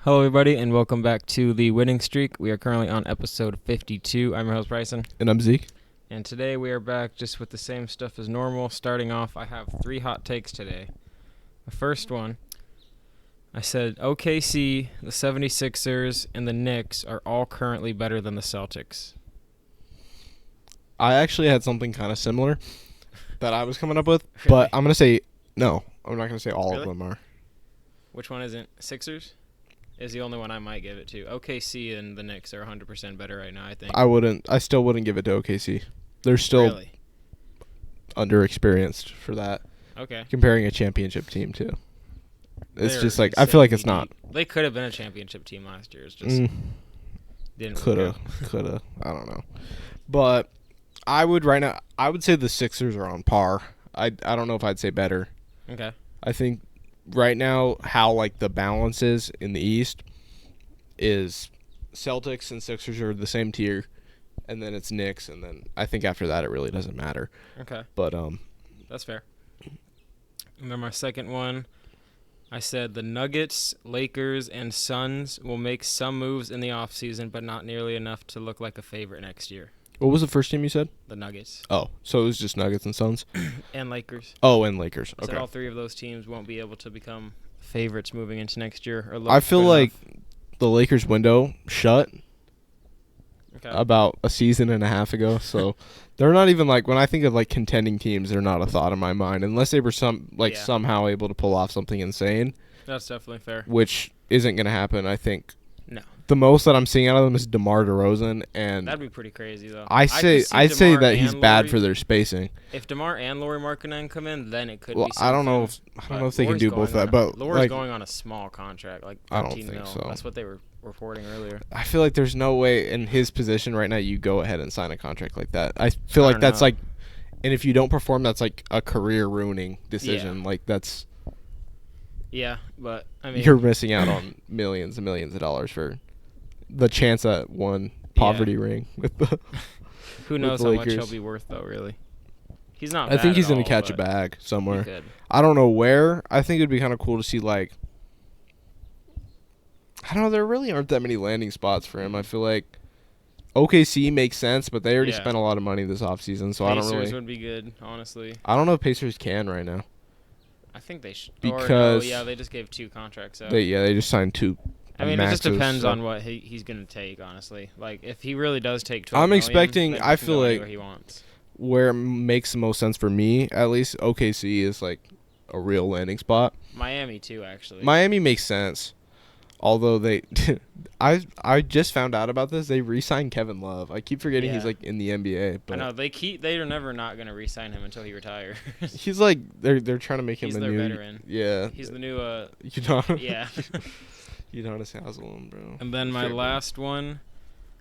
Hello, everybody, and welcome back to The Winning Streak. We are currently on episode 52. I'm your host, Bryson. And I'm Zeke. And today we are back just with the same stuff as normal. Starting off, I have 3 hot takes today. The first one, I said OKC, the 76ers, and the Knicks are all currently better than the Celtics. I actually had something kind of similar that I was coming up with, Really? but I'm going to say no. I'm not going to say all Really? of them are. Which one isn't? Sixers is the only one I might give it to. OKC and the Knicks are 100% better right now, I think. I still wouldn't give it to OKC. They're still Really? underexperienced for that. Okay. Comparing a championship team to. It's They're just like, I feel like it's insanely not. deep. They could have been a championship team last year. It's just didn't Coulda. I don't know. But I would say the Sixers are on par. I don't know if I'd say better. Okay. I think right now how like the balance is in the East is Celtics and Sixers are the same tier, and then it's Knicks, and then I think after that it really doesn't matter. Okay. But That's fair. And then my second one, I said the Nuggets, Lakers, and Suns will make some moves in the offseason, but not nearly enough to look like a favorite next year. what was the first team you said? The Nuggets. Oh, so it was just Nuggets and Suns. And Lakers. Oh, and Lakers. I said Okay. all 3 of those teams won't be able to become favorites moving into next year. Or look I feel good like enough. the Lakers window shut Okay. about a season and a half ago, so they're not even like when I think of like contending teams, they're not a thought in my mind unless they were somehow able to pull off something insane, That's definitely fair. which isn't going to happen. I think No. the most that I'm seeing out of them is DeMar DeRozan, and That'd be pretty crazy, though. I'd say DeMar that he's and bad Lauri. for their spacing. If DeMar and Lauri Markkanen come in, then it could Well, be I don't know if they can do both of that, but Lauri's like going on a small contract, like I don't 13 think mil. so. That's what they were reporting earlier. I feel like there's no way in his position right now you go ahead and sign a contract like that. I feel like don't that's know. like, and if you don't perform, that's like a career ruining decision. Yeah. Like that's Yeah, but I mean, you're missing out on millions and millions of dollars for the chance at one poverty ring with the. who with knows the how much Lakers. he'll be worth though? Really, he's not. I think bad he's at gonna all, catch a but bag he somewhere. could. I don't know where. I think it'd be kind of cool to see like. I don't know. There really aren't that many landing spots for him. I feel like OKC makes sense, but they already Yeah. spent a lot of money this offseason, so I don't Pacers really. would be good, honestly. I don't know if Pacers can right now. I think they should. Because yeah, they just gave 2 contracts out. They just signed 2. I mean, it just maxes, depends so. on what he's gonna take, honestly. Like, if he really does take 12 I'm million, expecting- then I he can feel go like- anywhere he wants. Where it makes the most sense for me, at least, OKC is like a real landing spot. Miami too, actually. Miami makes sense. Although they, I just found out about this. They re-signed Kevin Love. I keep forgetting he's Yeah. like in the NBA. I But know they are never not gonna re-sign him until he retires. he's like they're trying to make him He's a their new. veteran. Yeah. He's the new You know. yeah. Udonis Haslem, bro. And then my Fair last one,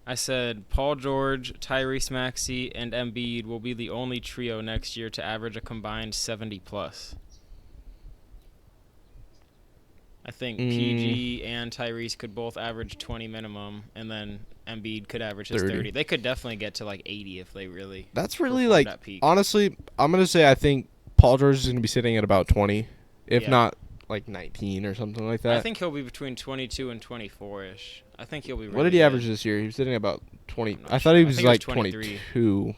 I said Paul George, Tyrese Maxey, and Embiid will be the only trio next year to average a combined 70 plus. I think PG and Tyrese could both average 20 minimum, and then Embiid could average his 30. 30. They could definitely get to like 80 if they really. That's really performed like at peak. honestly, I'm gonna say I think Paul George is gonna be sitting at about 20, if Yeah. not like 19 or something like that. I think he'll be between 22 and 24-ish. I think he'll be. Really What did he good. average this year? He was sitting at about 20. I'm not I thought he sure. I was think it was like 23. 22,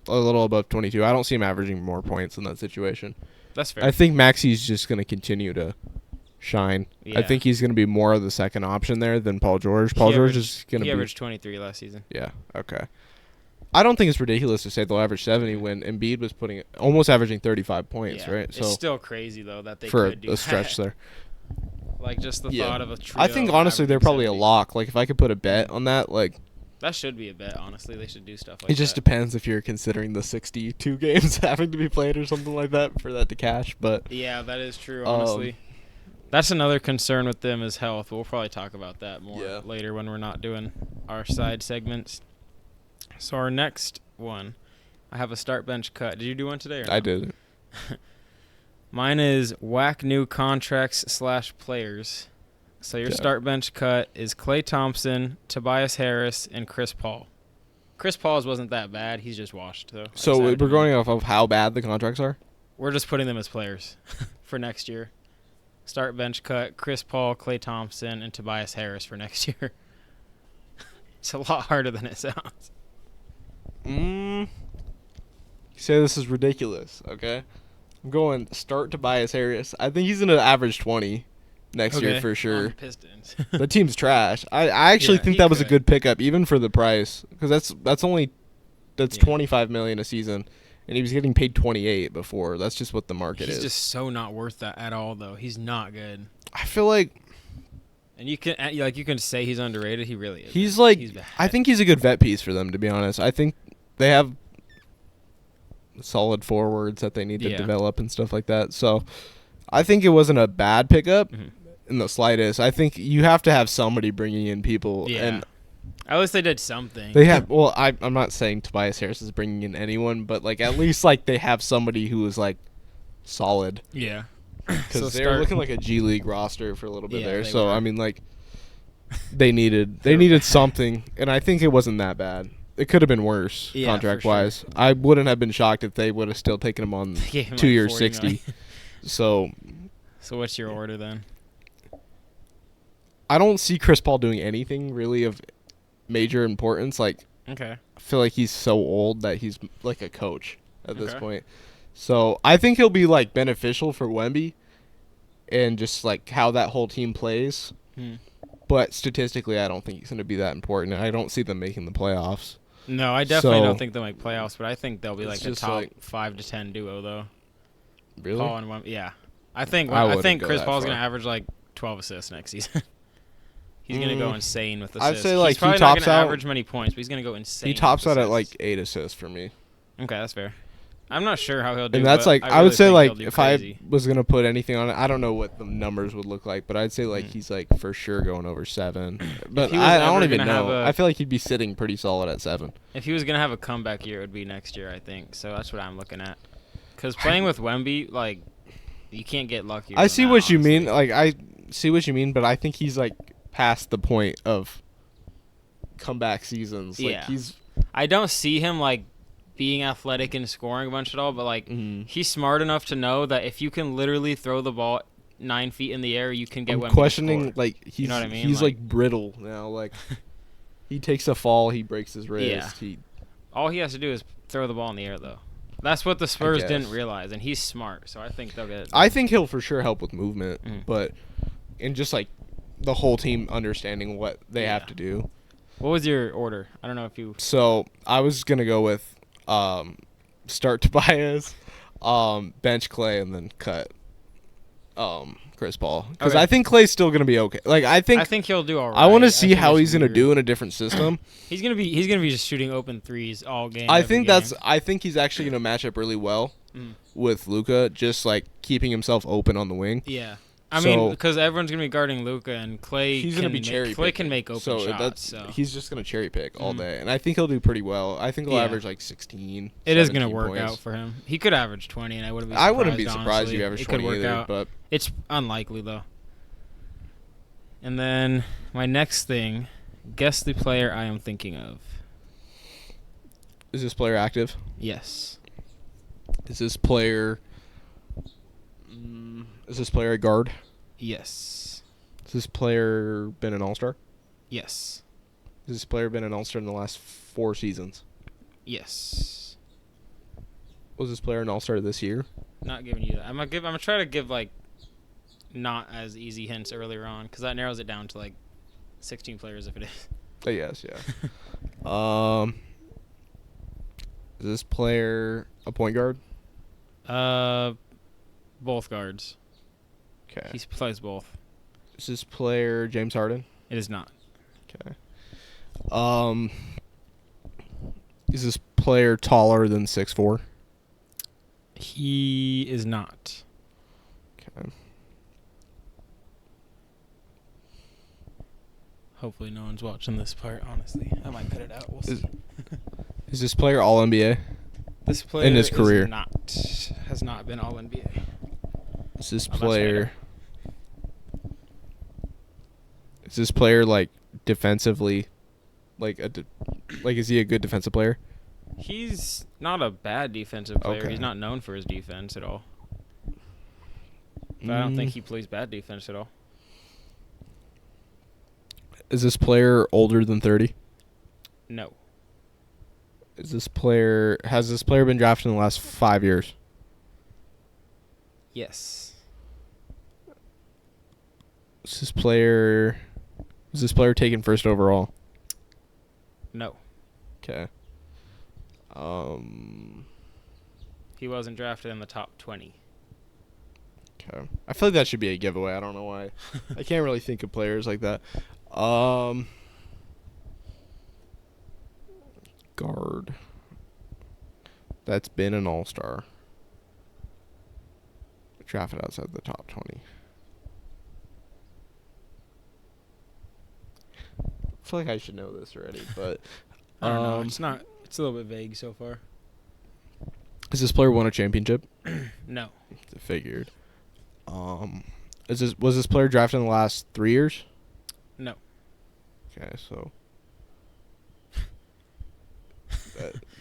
a little above 22. I don't see him averaging more points in that situation. That's fair. I think Maxey's just gonna continue to shine. I Yeah. think he's gonna be more of the second option there than Paul George. Paul He George averaged- is gonna He be. averaged 23 last season. Yeah. Okay. I don't think it's ridiculous to say they'll average 70 when Embiid was putting almost averaging 35 points, Yeah. right? It's So still crazy though that they for could do a stretch that. there. Like just the Yeah. thought of a trio. I think honestly they're averaging probably 70. a lock. Like if I could put a bet on that, like That should be a bet. Honestly, they should do stuff like it just that. depends if you're considering the 62 games having to be played or something like that for that to cash. But Yeah, that is true. Honestly, that's another concern with them is health. We'll probably talk about that more Yeah. later when we're not doing our side segments. So our next one, I have a start bench cut. Did you do one today? Or no? I did. Mine is whack new contracts / players. So your Yeah. start bench cut is Klay Thompson, Tobias Harris, and Chris Paul. Chris Paul's wasn't that bad. He's just washed though. I So just we're added him. going off of how bad the contracts are. We're just putting them as players for next year. start, bench, cut Chris Paul, Klay Thompson, and Tobias Harris for next year. It's a lot harder than it sounds. You say this is ridiculous, okay? I'm going start Tobias Harris. I think he's going to average 20 next year for sure. On Pistons. The team's trash. I actually think that was a good pickup, even for the price, because that's $25 million a season, and he was getting paid 28 before. That's just what the market is. He's just so not worth that at all, though. He's not good. I feel like, and you can say he's underrated. He really is. He's like, he's bad. I think he's a good vet piece for them, to be honest. I think they have solid forwards that they need to develop and stuff like that. So I think it wasn't a bad pickup in the slightest. I think you have to have somebody bringing in people. Yeah. And at least they did something. they have. Well, I'm not saying Tobias Harris is bringing in anyone, but like at least like they have somebody who is like solid. Yeah. Because they were looking like a G League roster for a little bit there. So were. I mean, like they needed something, and I think it wasn't that bad. It could have been worse contract wise. Sure. I wouldn't have been shocked if they would have still taken him on 2 years, 60. So what's your order then? I don't see Chris Paul doing anything really of major importance. Like, okay, I feel like he's so old that he's like a coach at this point. So I think he'll be like beneficial for Wemby and just like how that whole team plays. But statistically, I don't think he's going to be that important. I don't see them making the playoffs. No, I definitely don't think they'll make playoffs, but I think they'll be like a top 5 to 10 duo though. Really? Paul and Wemby. Yeah. I think Chris Paul's going to average like 12 assists next season. He's going to go insane with assists. I'd say like he's probably he tops not going to out average many points, but he's going to go insane. He tops out at like 8 assists for me. Okay, that's fair. I'm not sure how he'll do. And that's but like I would really say think like he'll do if crazy. I was gonna put anything on it, I don't know what the numbers would look like, but I'd say like he's like for sure going over 7. But I don't even know. I feel like he'd be sitting pretty solid at 7. If he was gonna have a comeback year, it would be next year, I think. So that's what I'm looking at. Because playing with Wemby, like, you can't get lucky. I see what you mean. Like I see what you mean, but I think he's like past the point of comeback seasons. Like he's. I don't see him like being athletic and scoring a bunch at all, but like he's smart enough to know that if you can literally throw the ball 9 feet in the air, you can get Wemby questioning to score. Like he's, you know what I mean? He's like brittle now. Like he takes a fall, he breaks his wrist. Yeah. All he has to do is throw the ball in the air, though. That's what the Spurs didn't realize, and he's smart, so I think they'll get it. I think he'll for sure help with movement, but and just like the whole team understanding what they have to do. What was your order? I don't know if you. So I was gonna go with start Tobias, bench Klay, and then cut Chris Paul, because I think Klay's still gonna be okay. Like I think he'll do all right. I want to see how he's gonna do in a different system. He's gonna be just shooting open threes all game. I think he's actually gonna match up really well with Luka, just like keeping himself open on the wing. Yeah. I mean, because everyone's going to be guarding Luka, and Klay he's going to be cherry picking. Klay can make open shots. So he's just going to cherry pick all day. And I think he'll do pretty well. I think he'll average like 16. It is going to work out for him. He could average 20, and I wouldn't be surprised you average 20 either. But it's unlikely, though. And then my next thing, guess the player I am thinking of. Is this player active? Yes. Is this player a guard? Yes. Has this player been an All-Star? Yes. Has this player been an All-Star in the last 4 seasons? Yes. Was this player an All-Star this year? Not giving you that. I'm gonna try to give like not as easy hints earlier on, because that narrows it down to like 16 players if it is. Yes, yeah. Is this player a point guard? Both guards. Okay. He plays both. Is this player James Harden? It is not. Okay. Is this player taller than 6'4"? He is not. Okay. Hopefully no one's watching this part, honestly. I might cut it out. We'll see. Is this player all NBA? This player in his career has not been all NBA. Is this player like defensively like is he a good defensive player? He's not a bad defensive player. Okay. He's not known for his defense at all. But I don't think he plays bad defense at all. Is this player older than 30? No. Has this player been drafted in the last 5 years? Yes. Is this player taken first overall? No. Okay. He wasn't drafted in the top 20. Okay. I feel like that should be a giveaway. I don't know why. I can't really think of players like that. Guard. That's been an all-star. Drafted outside the top 20. I feel like I should know this already, but I don't know. It's not. It's a little bit vague so far. has this player won a championship? No. I figured. Was this player drafted in the last 3 years? No. Okay, so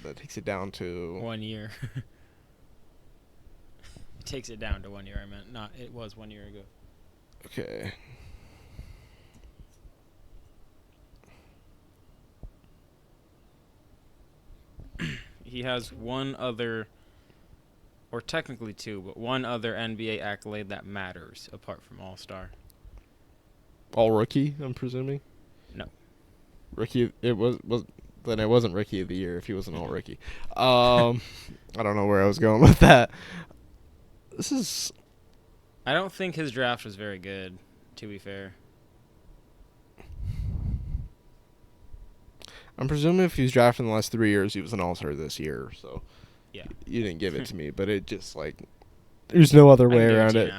that takes it down to 1 year. It takes it down to 1 year. I meant not. It was 1 year ago. okay. He has one other, or technically two, but one other NBA accolade that matters apart from All-Star. All rookie, I'm presuming. No. Rookie. It was then it wasn't rookie of the year if he wasn't all rookie. I don't know where I was going with that. This is. I don't think his draft was very good, to be fair. I'm presuming if he was drafted in the last 3 years, he was an all-star this year. So Yeah. you didn't give it to me, but it just like there's no other way around it.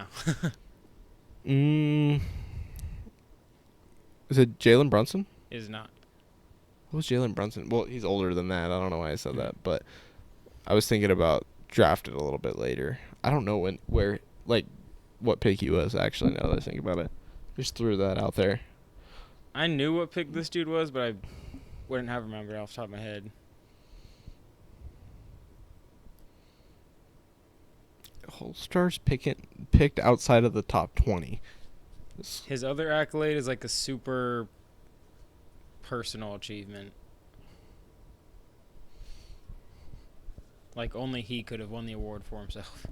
Is it Jalen Brunson? Is not. What was Jalen Brunson? Well, he's older than that. I don't know why I said that, but I was thinking about drafted a little bit later. I don't know what pick he was actually. Now that I think about it, just threw that out there. I knew what pick this dude was, but I wouldn't have remembered off the top of my head. All-Stars picked outside of the top 20. His other accolade is like a super personal achievement. Like only he could have won the award for himself.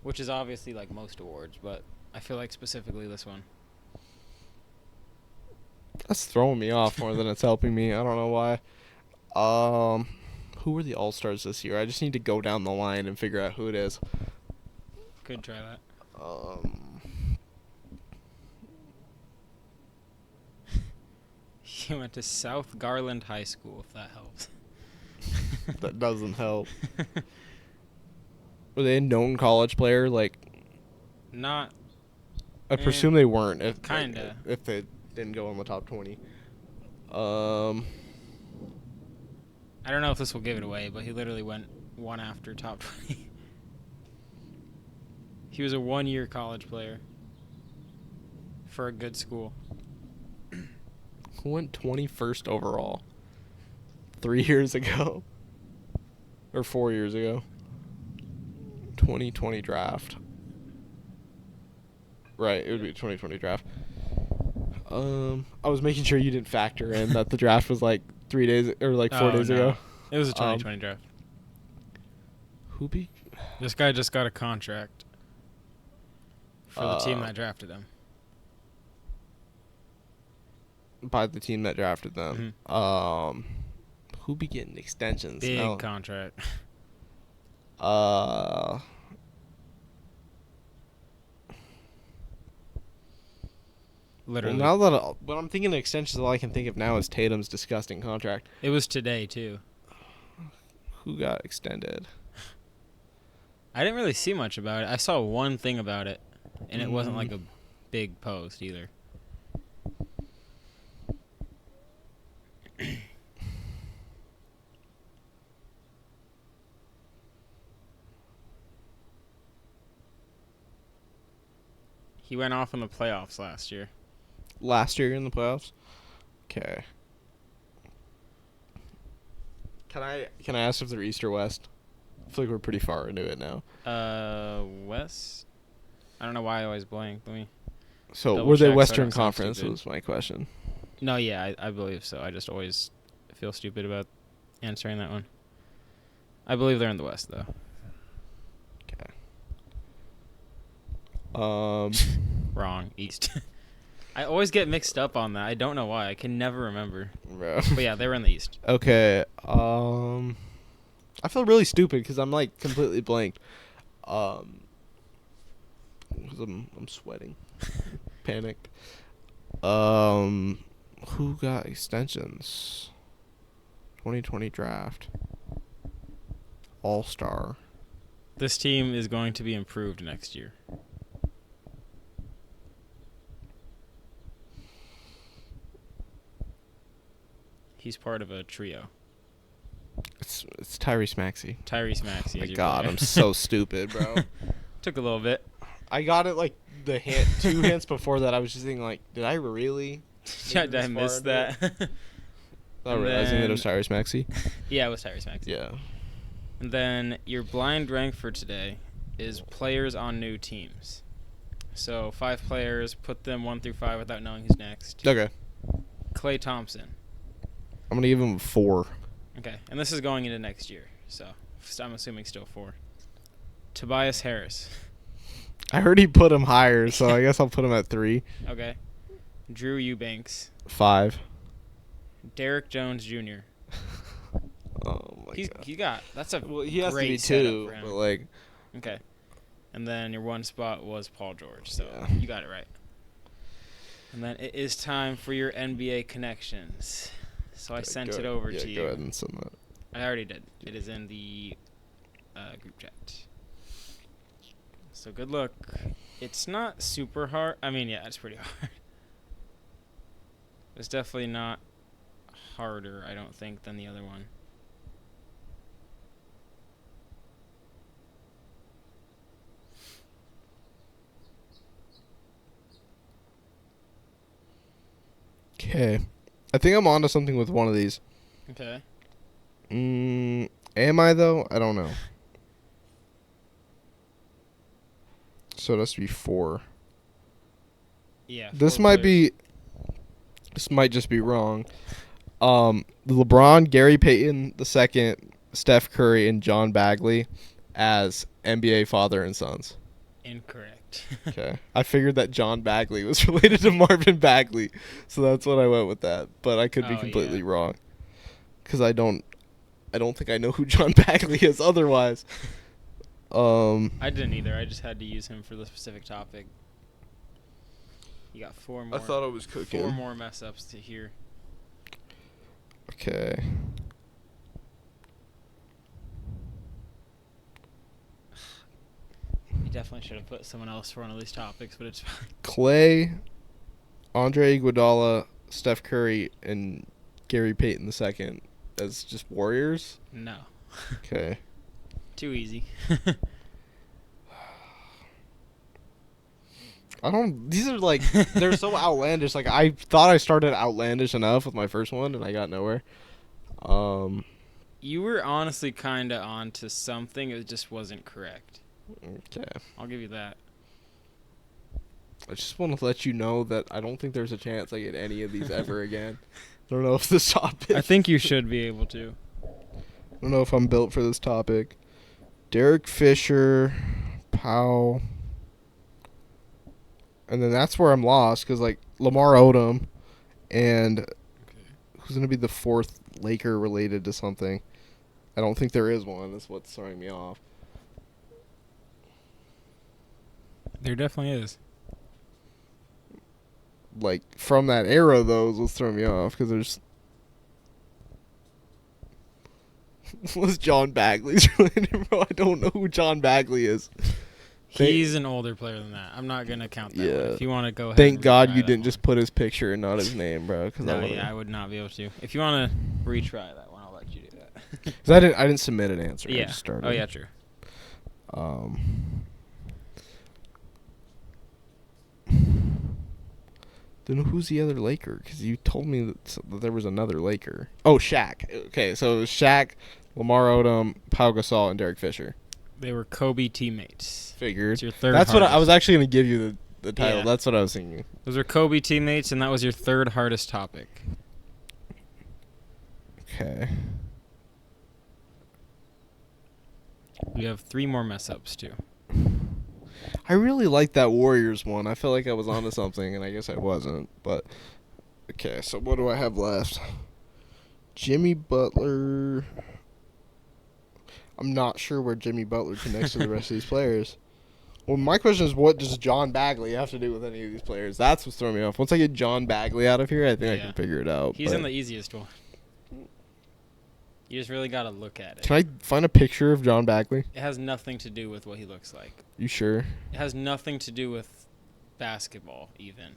Which is obviously like most awards, but I feel like specifically this one. That's throwing me off more than it's helping me. I don't know why. Who were the All-Stars this year? I just need to go down the line and figure out who it is. Could try that. He went to South Garland High School, if that helps. That doesn't help. Were they a known college player? Like, Not. I presume they weren't. Kinda. If they didn't go in the top 20. I don't know if this will give it away, but he literally went one after top 20. He was a 1-year college player for a good school. Who went 21st overall 3 years ago? Or 4 years ago? 2020 draft. Right, it would be a 2020 draft. I was making sure you didn't factor in that the draft was like 3 days or like 4 days ago. It was a 2020 draft. This guy just got a contract for the team that drafted him. By the team that drafted them. Mm-hmm. Who be getting extensions? Big contract. Literally. Well, now that when I'm thinking of extensions, all I can think of now is Tatum's disgusting contract. It was today, too. Who got extended? I didn't really see much about it. I saw one thing about it, and it wasn't like a big post either. He went off in the playoffs last year. Last year in the playoffs? Okay. Can I ask if they're East or West? feel like we're pretty far into it now. West. I don't know why I always blank. Let me. So Double were they check so I Western don't sound Conference? stupid. Was my question. No, yeah, I believe so. I just always feel stupid about answering that one. I believe they're in the West, though. Wrong. East. I always get mixed up on that. I don't know why. I can never remember. Bro. But yeah, they were in the East. Okay. I feel really stupid because I'm like completely blanked. 'Cause I'm sweating. Panicked. Who got extensions? 2020 draft. All-Star. This team is going to be improved next year. He's part of a trio. It's Tyrese Maxey. Tyrese Maxey. My is your God, player. I'm so stupid, bro. Took a little bit. I got it like the hint, 2 hints before that. I was just thinking like, did I really? Did I miss that? Not realizing that it was Tyrese Maxey. Yeah, it was Tyrese Maxey. Yeah. And then your blind rank for today is players on new teams. So 5 players, put them 1 through 5 without knowing who's next. Okay. Klay Thompson. I'm gonna give him 4. Okay, and this is going into next year, so I'm assuming still 4. Tobias Harris. I heard he put him higher, so I guess I'll put him at 3. Okay. Drew Eubanks. 5. Derrick Jones Jr. Oh my God. He got that's a He has to great be setup 2, for him. but like. Okay. And then your one spot was Paul George, so Yeah. you got it right. And then it is time for your NBA connections. So I sent it over to you. Go ahead and send that. I already did. It is in the group chat. So good luck. It's not super hard. I mean, yeah, it's pretty hard. It's definitely not harder, I don't think, than the other one. Okay. I think I'm onto something with one of these. Okay. Am I though? I don't know. So it has to be 4. Yeah. This 4 might players. this might just be wrong. LeBron, Gary Payton II, Steph Curry, and John Bagley as NBA father and sons. Incorrect. Okay. I figured that John Bagley was related to Marvin Bagley, so that's what I went with that. But I could be completely wrong, because I don't think I know who John Bagley is otherwise. I didn't either. I just had to use him for the specific topic. You got 4 more. I thought it was cooking. 4 more mess ups to hear. Okay. You definitely should have put someone else for one of these topics, but it's fine. Clay, Andre Iguodala, Steph Curry, and Gary Payton II as just Warriors? No. Okay. Too easy. These are like, they're so outlandish. Like, I thought I started outlandish enough with my first one, and I got nowhere. You were honestly kind of on to something. It just wasn't correct. Okay. I'll give you that. I just want to let you know that I don't think there's a chance I get any of these ever again. I don't know if this topic. I think you should be able to. I don't know if I'm built for this topic. Derek Fisher, Powell. And then that's where I'm lost, because, like, Lamar Odom and who's going to be the 4th Laker related to something? I don't think there is one. That's what's throwing me off. There definitely is. Like, from that era, though, is what's throwing me off, because there's... What's John Bagley's related, bro? I don't know who John Bagley is. He's an older player than that. I'm not going to count that one. If you want to go ahead Thank and God retry you that didn't one. just put his picture and not his name, bro. No, I would not be able to. If you want to retry that one, I'll let you do that. Because I didn't submit an answer. I Yeah. just started. Oh, yeah, true. Then who's the other Laker? Because you told me that there was another Laker. Oh, Shaq. Okay, so it was Shaq, Lamar Odom, Pau Gasol, and Derek Fisher. They were Kobe teammates. Figured. It's your third. That's what I was hardest. actually going to give you the title. Yeah. That's what I was thinking. Those were Kobe teammates, and that was your third hardest topic. Okay. We have 3 more mess ups too. I really liked that Warriors one. I felt like I was onto something, and I guess I wasn't. But okay, so what do I have left? Jimmy Butler. I'm not sure where Jimmy Butler connects to the rest of these players. Well, my question is, what does John Bagley have to do with any of these players? That's what's throwing me off. Once I get John Bagley out of here, I think I can figure it out. He's in the easiest one. You just really got to look at it. Can I find a picture of John Bagley? It has nothing to do with what he looks like. You sure? It has nothing to do with basketball, even.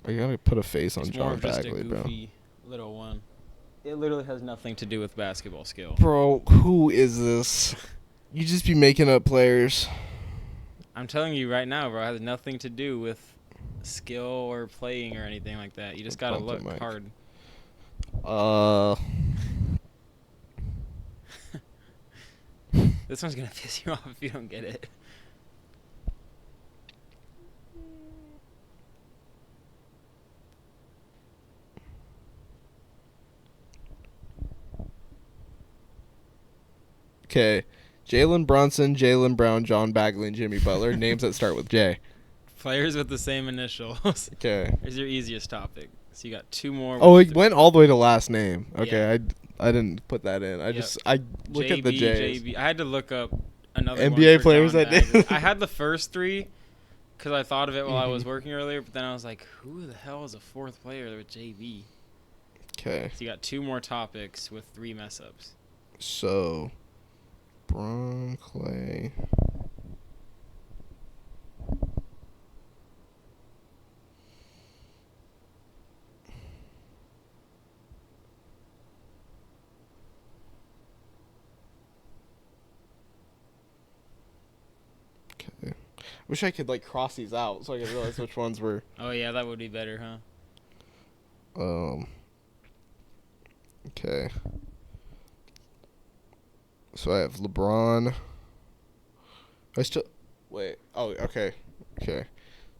I gotta put a face on It's more John of just Bagley, a bro. goofy little one. It literally has nothing to do with basketball skill. Bro, who is this? You just be making up players. I'm telling you right now, bro, it has nothing to do with skill or playing or anything like that. You just got to Bump the look mic. hard. This one's going to piss you off if you don't get it. Okay. Jalen Brunson, Jalen Brown, John Bagley, and Jimmy Butler. Names that start with J. Players with the same initials. Okay. Here's your easiest topic. So you got 2 more. Oh, it went all the way to last name. Okay, Yeah. I didn't put that in. I looked at the J's. JB. I had to look up another NBA one for players John that did. Bagley. I had the first 3 because I thought of it while I was working earlier, but then I was like, who the hell is a 4th player with JB? Okay. So you got 2 more topics with 3 mess ups. So, Bron, Clay. Okay. Wish I could like cross these out so I could realize which ones were. Oh yeah, that would be better, huh? Okay. So I have LeBron. I still wait. Oh, okay. Okay.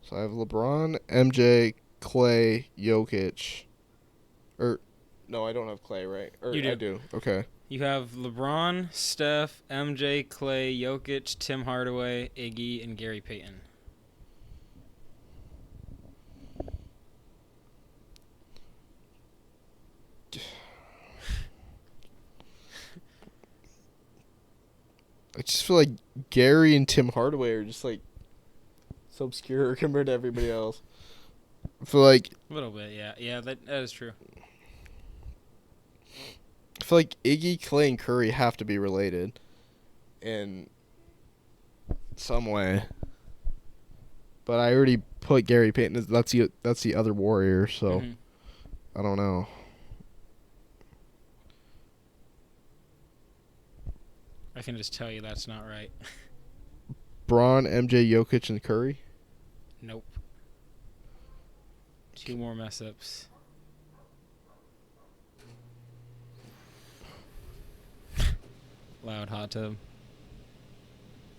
So I have LeBron, MJ, Clay, Jokic. No, I don't have Clay, right? You do. I do. Okay. You have LeBron, Steph, MJ, Clay, Jokic, Tim Hardaway, Iggy, and Gary Payton. I just feel like Gary and Tim Hardaway are just like so obscure compared to everybody else. I feel like A little bit, yeah. Yeah, that is true. Iggy, Clay, and Curry have to be related in some way. But I already put Gary Payton. That's the other Warrior. So I don't know. I can just tell you that's not right. Braun, MJ, Jokic, and Curry. Nope. 2 more mess ups. Loud hot tub.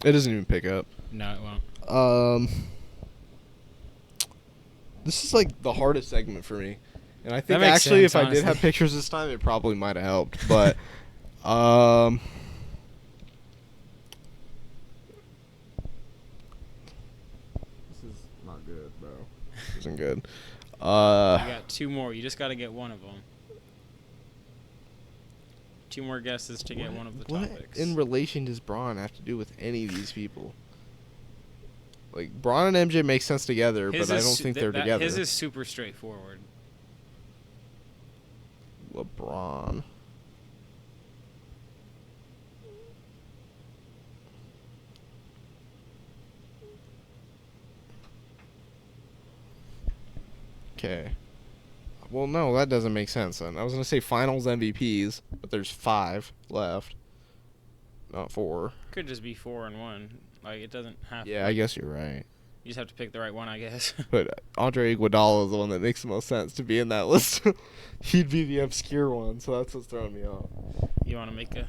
It doesn't even pick up. No, it won't. This is like the hardest segment for me, and I That think makes actually sense, if I did have honestly. pictures this time, it probably might have helped. But this is not good, bro. This isn't good. You got 2 more. You just got to get one of them. 2 more guesses to get one of the topics. What in relation does Braun have to do with any of these people? Like Braun and MJ make sense together, but I don't think they're together. His is super straightforward. LeBron. Okay. Well, no, that doesn't make sense then. I was going to say finals MVPs, but there's 5 left. Not 4. Could just be 4 and 1. Like, it doesn't have Yeah, to I be. guess you're right. You just have to pick the right one, I guess. But Andre Iguodala is the one that makes the most sense to be in that list. He'd be the obscure one, so that's what's throwing me off. You want to make a...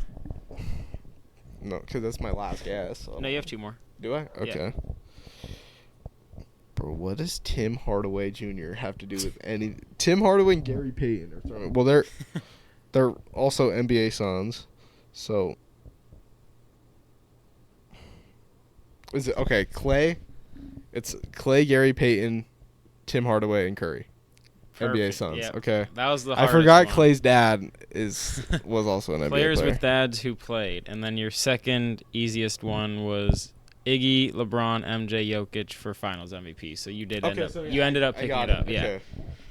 No, because that's my last guess. So. No, you have 2 more. Do I? Okay. Yeah. Bro, what does Tim Hardaway Jr. have to do with any... Tim Hardaway and Gary Payton are throwing... Well, they're also NBA Suns, so... Is it... Okay, Clay... It's Clay, Gary Payton, Tim Hardaway, and Curry. Perfect. NBA Suns. Yep. Okay. That was the I hardest forgot one. Clay's dad was also an NBA Players player. with dads who played. And then your second easiest one was Iggy, LeBron, MJ, Jokic for Finals MVP. So you did end up you ended up picking it up. Yeah. Okay.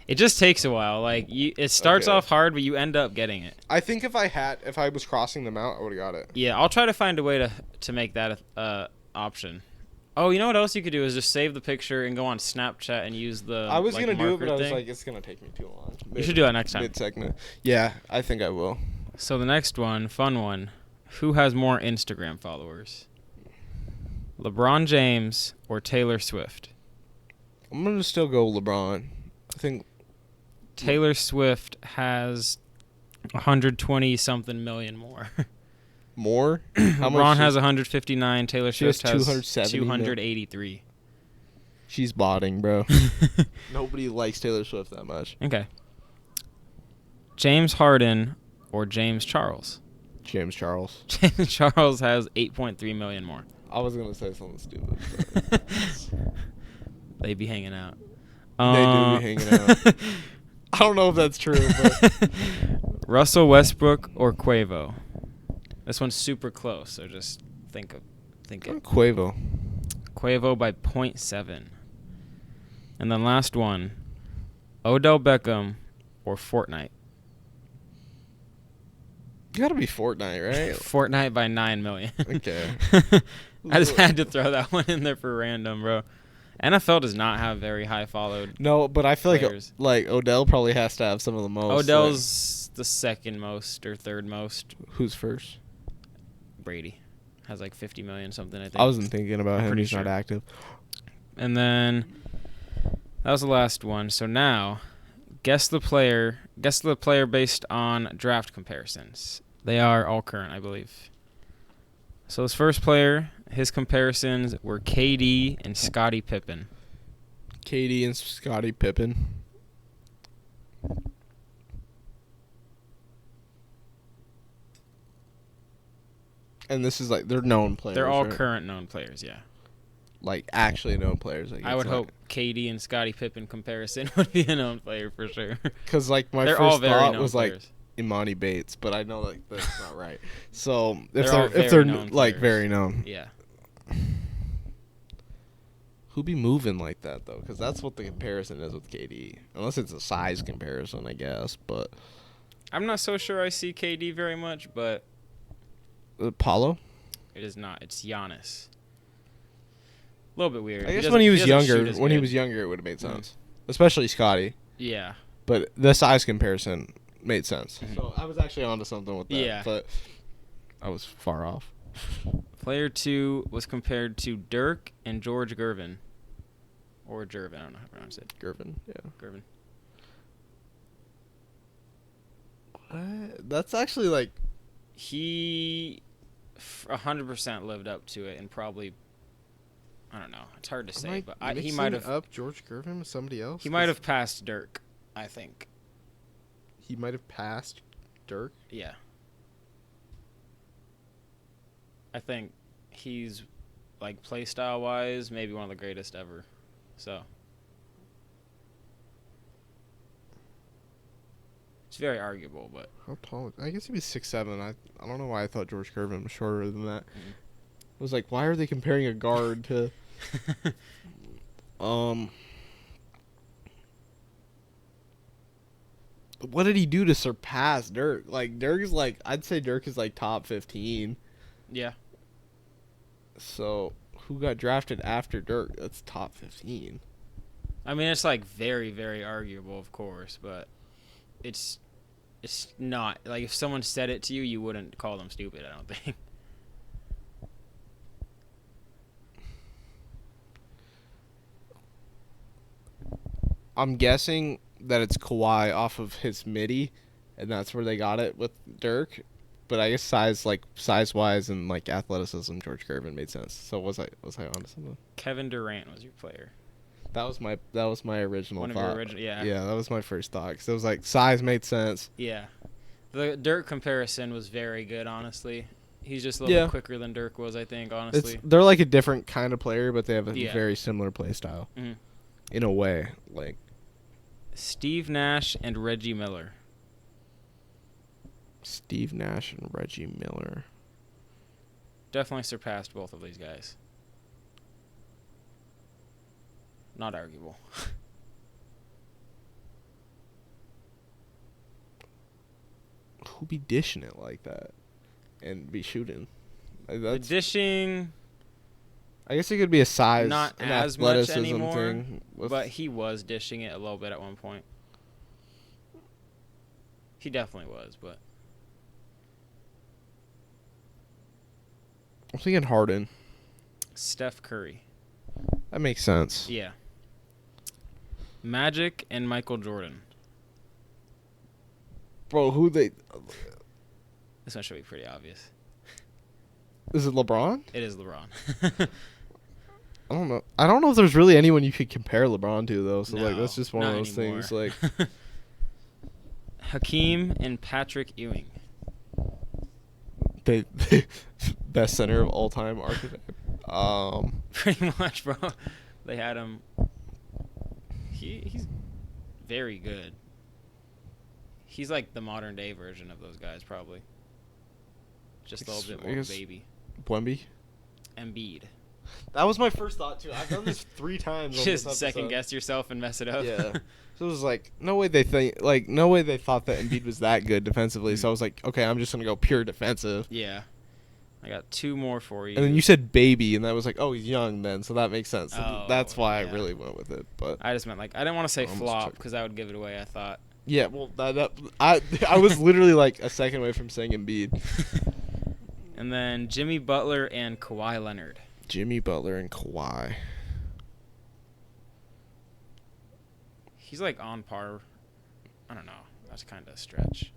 It just takes a while. Like it starts off hard, but you end up getting it. I think if I was crossing them out, I would have got it. Yeah, I'll try to find a way to make that option. Oh, you know what else you could do is just save the picture and go on Snapchat and use the. I was gonna do it, but I was thing. like, it's gonna take me too long. You should do that next time. Mid-segment. Yeah, I think I will. So the next one, fun one. Who has more Instagram followers? LeBron James or Taylor Swift? I'm gonna still go LeBron. I think Taylor Swift has 120-something million more. More? How much? LeBron has 159. Taylor Swift has 270 283. She's botting, bro. Nobody likes Taylor Swift that much. Okay. James Harden or James Charles? James Charles. James Charles has 8.3 million more. I was gonna say something stupid. They be hanging out. They do be hanging out. I don't know if that's true, but Russell Westbrook or Quavo? This one's super close, so just think it. Quavo. Quavo by 0.7. And then last one, Odell Beckham or Fortnite? You gotta be Fortnite, right? Fortnite by 9 million. Okay. I just had to throw that one in there for random, bro. NFL does not have very high followed. No, but I feel players. like Odell probably has to have some of the most. Odell's the second most or third most. Who's first? Brady has like 50 million something, I think. I wasn't thinking about him. He's not active. And then that was the last one. So now, guess the player based on draft comparisons. They are all current, I believe. So this first player, his comparisons were KD and Scottie Pippen. KD and Scottie Pippen. And this is like, they're known players. They're all right? current known players, yeah. Like, actually known players. Like, I would hope KD and Scottie Pippen comparison would be a known player for sure. Because, like, my they're first thought was, like, Imani Bates, but I know, like, that's not right. So, if they're like, very known. Yeah. Who be moving like that, though? Because that's what the comparison is with KD. Unless it's a size comparison, I guess, but... I'm not so sure I see KD very much, but... Paulo? It is not. It's Giannis. A little bit weird. I guess when he was younger, it would have made sense. Mm-hmm. Especially Scottie. Yeah. But the size comparison made sense. Mm-hmm. So I was actually onto something with that. Yeah. But I was far off. Player 2 was compared to Dirk and George Gervin. Or Gervin, I don't know how to pronounce it. Gervin, yeah. Gervin. What? That's actually like... He 100% lived up to it and probably... I don't know. It's hard to say, but he might have up George Gervin with somebody else. He might have passed Dirk, I think. He might have passed Dirk? Yeah. I think he's like play style wise, maybe one of the greatest ever. So it's very arguable, but how tall? I guess he was 6'7". I don't know why I thought George Gervin was shorter than that. Mm-hmm. I was like, why are they comparing a guard to what did he do to surpass Dirk? Like Dirk is like, I'd say Dirk is like top 15. Yeah. So who got drafted after Dirk? That's top 15. I mean, it's like very, very arguable, of course, but it's not like if someone said it to you, you wouldn't call them stupid, I don't think. I'm guessing that it's Kawhi off of his midi, and that's where they got it with Dirk. But I guess size-wise and like athleticism, George Gervin made sense. So was I onto something? Kevin Durant was your player. That was my original One of thought. your original, yeah. Yeah, that was my first thought. Because it was like size made sense. Yeah. The Dirk comparison was very good, honestly. He's just a little bit quicker than Dirk was, I think, honestly. They're like a different kind of player, but they have a Yeah. very similar play style. Mm-hmm. In a way. Like Steve Nash and Reggie Miller. Steve Nash and Reggie Miller. Definitely surpassed both of these guys. Not arguable. Who be dishing it like that and be shooting? Like, The dishing, I guess it could be a size, not an as much athleticism anymore, thing. but he was dishing it a little bit at one point. He definitely was, but I'm thinking Harden. Steph Curry. That makes sense. Yeah. Magic and Michael Jordan. Bro, who they? This one should be pretty obvious. Is it LeBron? It is LeBron. I don't know. I don't know if there's really anyone you could compare LeBron to though. So like No, that's just one of not those anymore. things. Like Hakeem and Patrick Ewing. they best center of all time archetype. Pretty much, bro. They had him. He's very good. He's like the modern day version of those guys, probably. Just a little bit more baby. Wemby. Embiid. That was my first thought too. I've done this 3 times. Just second guess yourself and mess it up. Yeah. So it was like no way they thought that Embiid was that good defensively. So I was like, okay, I'm just gonna go pure defensive. Yeah. I got 2 more for you. And then you said baby, and that was like, oh, he's young then, so that makes sense. So Oh, that's why yeah. I really went with it. But I just meant like I didn't want to say I almost flop took- because that would give it away. I thought. yeah, well, I was literally like a second away from saying Embiid. And then Jimmy Butler and Kawhi Leonard. Jimmy Butler and Kawhi. He's like on par. I don't know. That's kind of a stretch.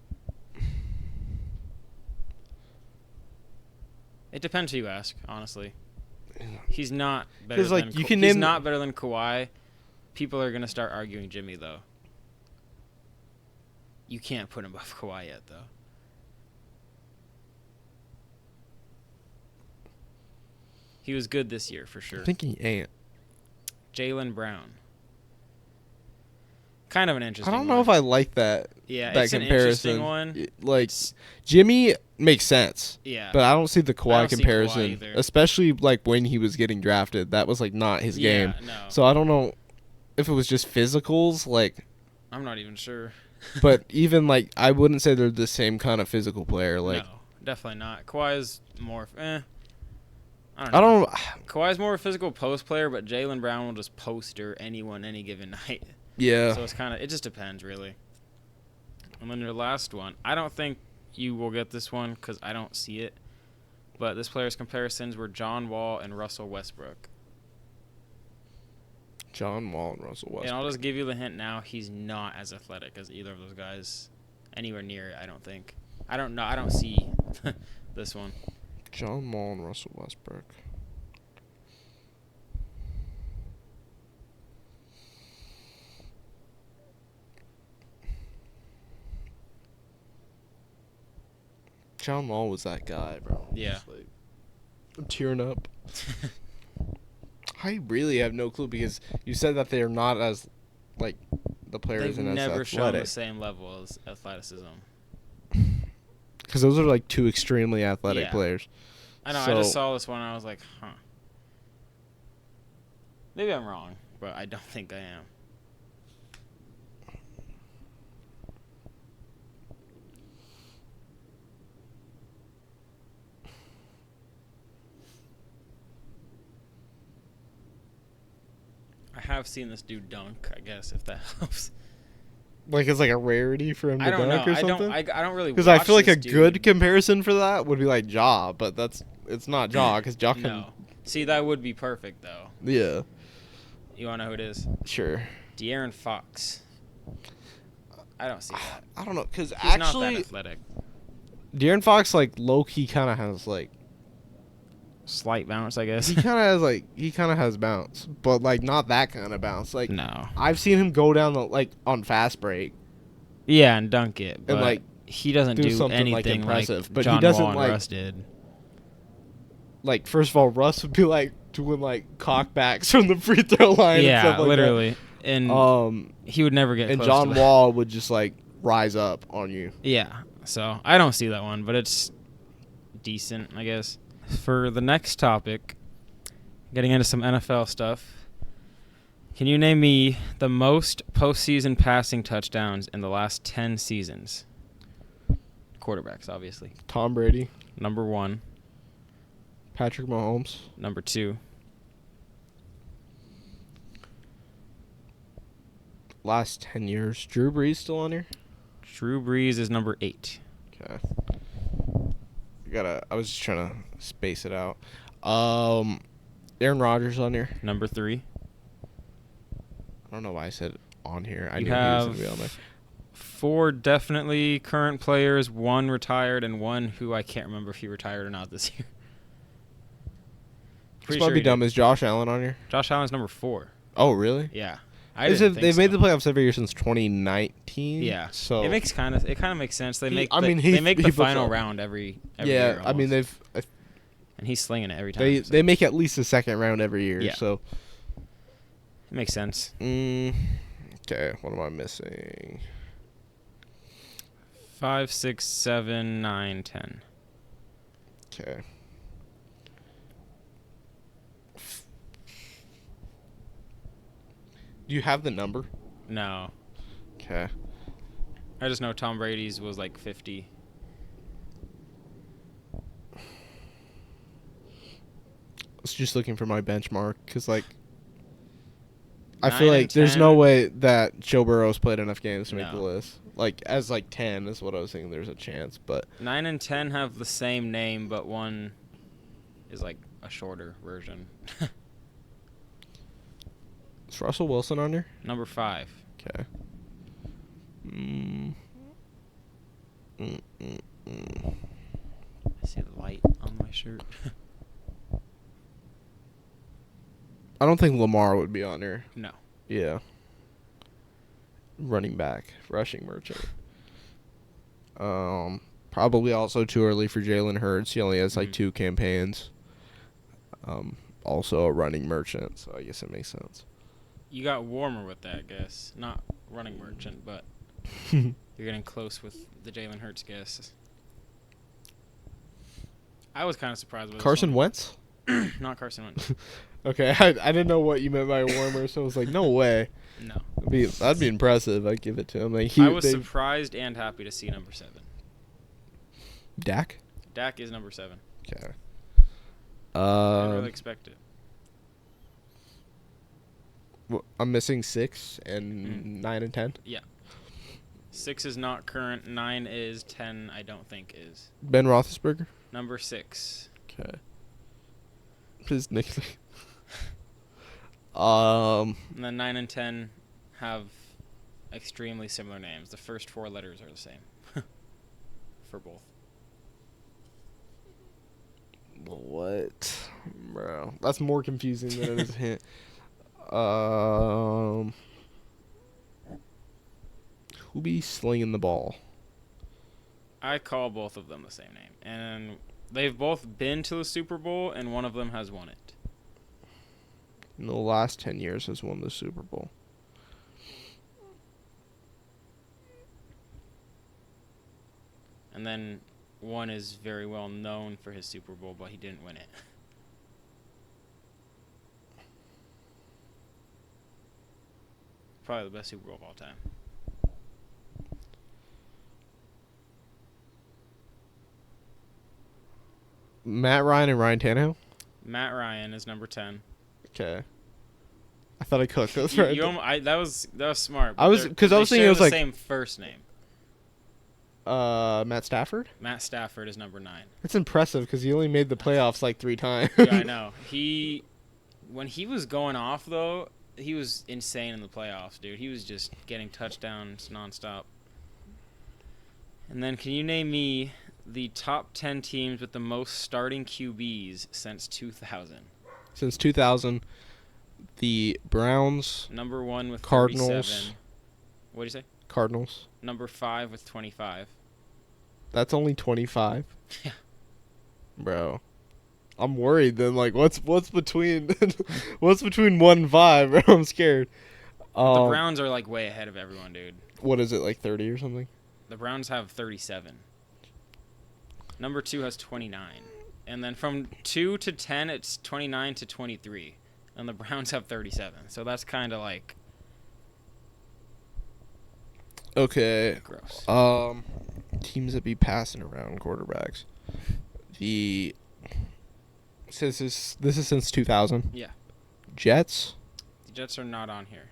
It depends who you ask, honestly. He's not better 'Cause, like, than you can he's name- not better than Kawhi. People are going to start arguing Jimmy though. You can't put him above Kawhi yet though. He was good this year for sure. I think he ain't. Jaylen Brown. Kind of an interesting I don't one. know if I like that. Yeah, that it's an comparison. interesting one. Like Jimmy makes sense. Yeah. But I don't see the I Kawhi don't see Kawhi comparison, either. especially like when he was getting drafted. That was like not his game. No. So I don't know if it was just physicals, like. I'm not even sure. But even like I wouldn't say they're the same kind of physical player. Like no, definitely not. Kawhi's more. I don't I know. don't. Kawhi's more a physical post player, but Jaylen Brown will just poster anyone any given night. Yeah. So it's kind of, it just depends really. And then your last one, I don't think you will get this one because I don't see it. But this player's comparisons were John Wall and Russell Westbrook. John Wall and Russell Westbrook. And I'll just give you the hint now. He's not as athletic as either of those guys. Anywhere near it, I don't think. I don't know. I don't see this one. John Wall and Russell Westbrook. John Wall was that guy, bro. Yeah. Just, like, I'm tearing up. I really have no clue because you said that they are not as, like, the player They've isn't as never shown athletic. the same level as athleticism. Because those are like 2 extremely athletic Yeah. players. I know. I So- just saw this one. And I was like, huh. Maybe I'm wrong, but I don't think I am. I have seen this dude dunk, I guess, if that helps. Like it's like a rarity for him to I don't dunk know. or something. I don't really Because I watch feel like a this good dude. comparison for that would be like Ja, but it's not Ja because Ja can. No. See, that would be perfect, though. Yeah, You want to know who it is? sure. De'Aaron Fox. I don't see that. I don't know, because He's not actually, that athletic. De'Aaron Fox, like, low-key kind of has, like, Slight bounce, I guess. he kind of has bounce, but, like, not that kind of bounce. Like, No. I've seen him go down, like, on fast break. Yeah, and dunk it. But And, like, he doesn't do do something, like, anything impressive, like but he John doesn't, Wall and like- Russ did. Like, first of all, Russ would be, like, doing, like, cockbacks from the free throw line and Yeah, stuff like literally. And that. he would never get And close John to that. Wall would just, like, rise up on you. Yeah, so I don't see that one, but it's decent, I guess. For the next topic, getting into some NFL stuff, can you name me the most postseason passing touchdowns in the last 10 seasons? Quarterbacks, obviously. Tom Brady, Number 1, Patrick Mahomes, number 2, last 10 years. Drew Brees still on here? Drew Brees is number 8. Okay. I was just trying to space it out. Aaron Rodgers on here. Number 3. I don't know why I said on here. I You knew he was going have to be on there. 4 definitely current players, 1 retired, and 1 who I can't remember if he retired or not this year. This Pretty might sure be he dumb. did. Is Josh Allen on here? Josh Allen's number 4. Oh, really? Yeah. They've made the playoffs every year since 2019. Yeah. So it kind of makes sense. They He- make I the, mean, he- they make he the puts final up- round every yeah. year I mean, almost. And he's slinging it every time. they so they make at least a second round every year. Yeah. So. it makes sense. Okay. What am I missing? 5, 6, 7, 9, 10. Okay. Do you have the number? No. Okay. I just know Tom Brady's was like 50. I was just looking for my benchmark because, like, I 9 feel and like there's no 10. way that Joe Burrow's played enough games to make the No. list. Like, as, like, 10 is what I was thinking there's a chance, but 9 and 10 have the same name, but one is like a shorter version. is Russell Wilson on here? Number 5. Okay. I see the light on my shirt. I don't think Lamar would be on here. No. Yeah. Running back, rushing merchant. Probably also too early for Jalen Hurts. He only has like 2 campaigns. Also a running merchant, so I guess it makes sense. You got warmer with that guess. Not running merchant, but you're getting close with the Jalen Hurts guess. I was kind of surprised with Carson Wentz? Not Carson Wentz. Okay, I didn't know what you meant by warmer, so I was like, no way. No. That'd be impressive. I'd give it to him. Like I was surprised and happy to see number 7. Dak? Dak is number 7. Okay. I didn't really expect it. I'm missing 6 and 9 and 10. Yeah. 6 is not current. 9 is. 10 I don't think is. Ben Roethlisberger. Number 6. Okay. His nickname. Um. And then 9 and 10 have extremely similar names. The first 4 letters are the same for both. What, bro? That's more confusing than it is a hint. Who be slinging the ball? I call both of them the same name. And they've both been to the Super Bowl, and one of them has won it. In the last 10 years has won the Super Bowl. And then one is very well known for his Super Bowl, but he didn't win it. Probably the best Super Bowl of all time. Matt Ryan and Ryan Tannehill? Matt Ryan is number 10. Okay. I thought I cooked those You- right. you that was smart. I was- 'cause I was thinking it was the like- same first name. Matt Stafford? Matt Stafford is number 9. That's impressive because he only made the playoffs like 3 times. Yeah, I know. When he was going off though, he was insane in the playoffs, dude. He was just getting touchdowns nonstop. And then can you name me the top 10 teams with the most starting QBs since 2000? Since 2000, the Browns, Number 1 with Cardinals. 37. What do you say? Cardinals. Number 5 with 25. That's only 25? Yeah. Bro. I'm worried then. Like, what's between what's between 1 and 5? Bro, I'm scared. The Browns are like way ahead of everyone, dude. What is it, like 30 or something? The Browns have 37. Number 2 has 29. And then from 2 to 10, it's 29 to 23. And the Browns have 37. So that's kind of like Okay. gross. Teams that be passing around quarterbacks. This is since 2000. Yeah. Jets, The Jets are not on here.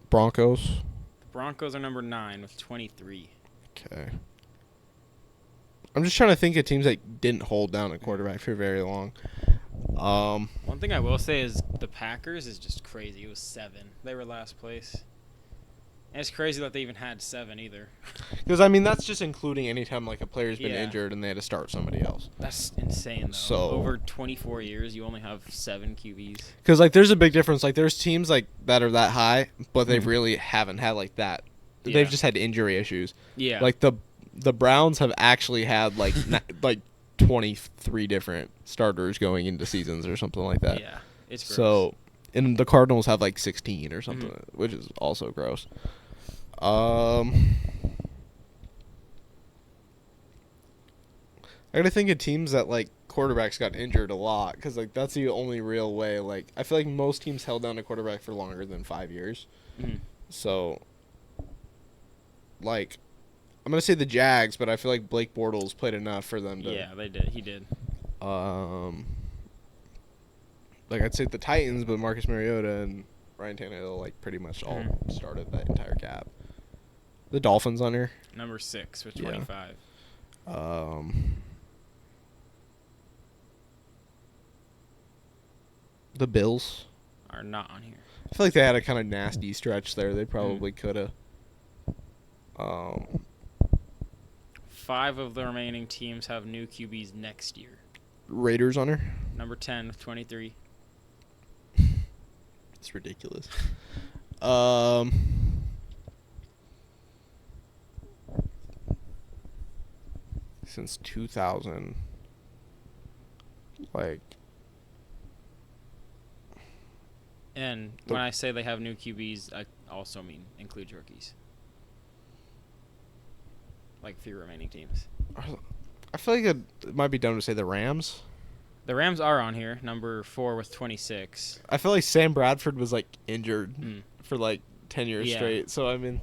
Broncos. The Broncos are number 9 with 23. Okay. I'm just trying to think of teams that didn't hold down a quarterback for very long. One thing I will say is the Packers is just crazy. It was 7. They were last place. And it's crazy that they even had 7 either. Because, I mean, that's just including any time, like, a player's been Yeah. injured and they had to start somebody else. That's insane, though. So- Over 24 years, you only have 7 QBs. Because, like, there's a big difference. Like, there's teams, like, that are that high, but they Mhm. really haven't had, like, that. Yeah. They've just had injury issues. Yeah. Like, the Browns have actually had, like, like 23 different starters going into seasons or something like that. Yeah. It's gross. So, and the Cardinals have, like, 16 or something, which is also gross. I gotta think of teams that, like, quarterbacks got injured a lot, because, like, that's the only real way. Like, I feel like most teams held down a quarterback for longer than 5 years. Mhm. So, like, I'm gonna say the Jags, but I feel like Blake Bortles played enough for them to. Yeah, they did. He did. Like, I'd say the Titans, but Marcus Mariota and Ryan Tannehill, like, pretty much all started that entire gap. The Dolphins on here. Number 6 with Yeah. 25. The Bills. Are not on here. I feel like they had a kind of nasty stretch there. They probably could have. 5 of the remaining teams have new QBs next year. Raiders on her. Number 10 with 23. It's ridiculous. Since 2000, like, And when I say they have new QBs, I also mean include rookies. Like 3 remaining teams. I feel like it might be dumb to say the Rams. The Rams are on here, number 4 with 26. I feel like Sam Bradford was, like, injured Mm. for, like, 10 years Yeah. straight. So, I mean,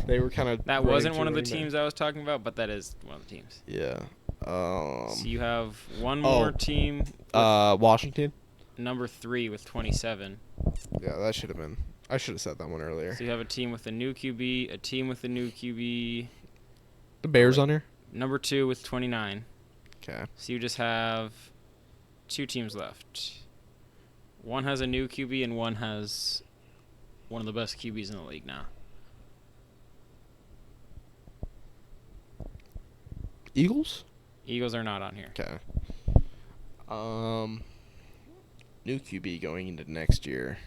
they were kind of. That wasn't one of the teams I was talking about, but that is one of the teams. Yeah. So you have one more team, Washington. number 3 with 27. Yeah, that should have been. I should have said that one earlier. So you have a team with a new QB, a team with a new QB. The Bears on here. Number 2 with 29. Okay. So you just have 2 teams left. One has a new QB and one has one of the best QBs in the league now. Eagles. Eagles are not on here. Okay. New QB going into next year.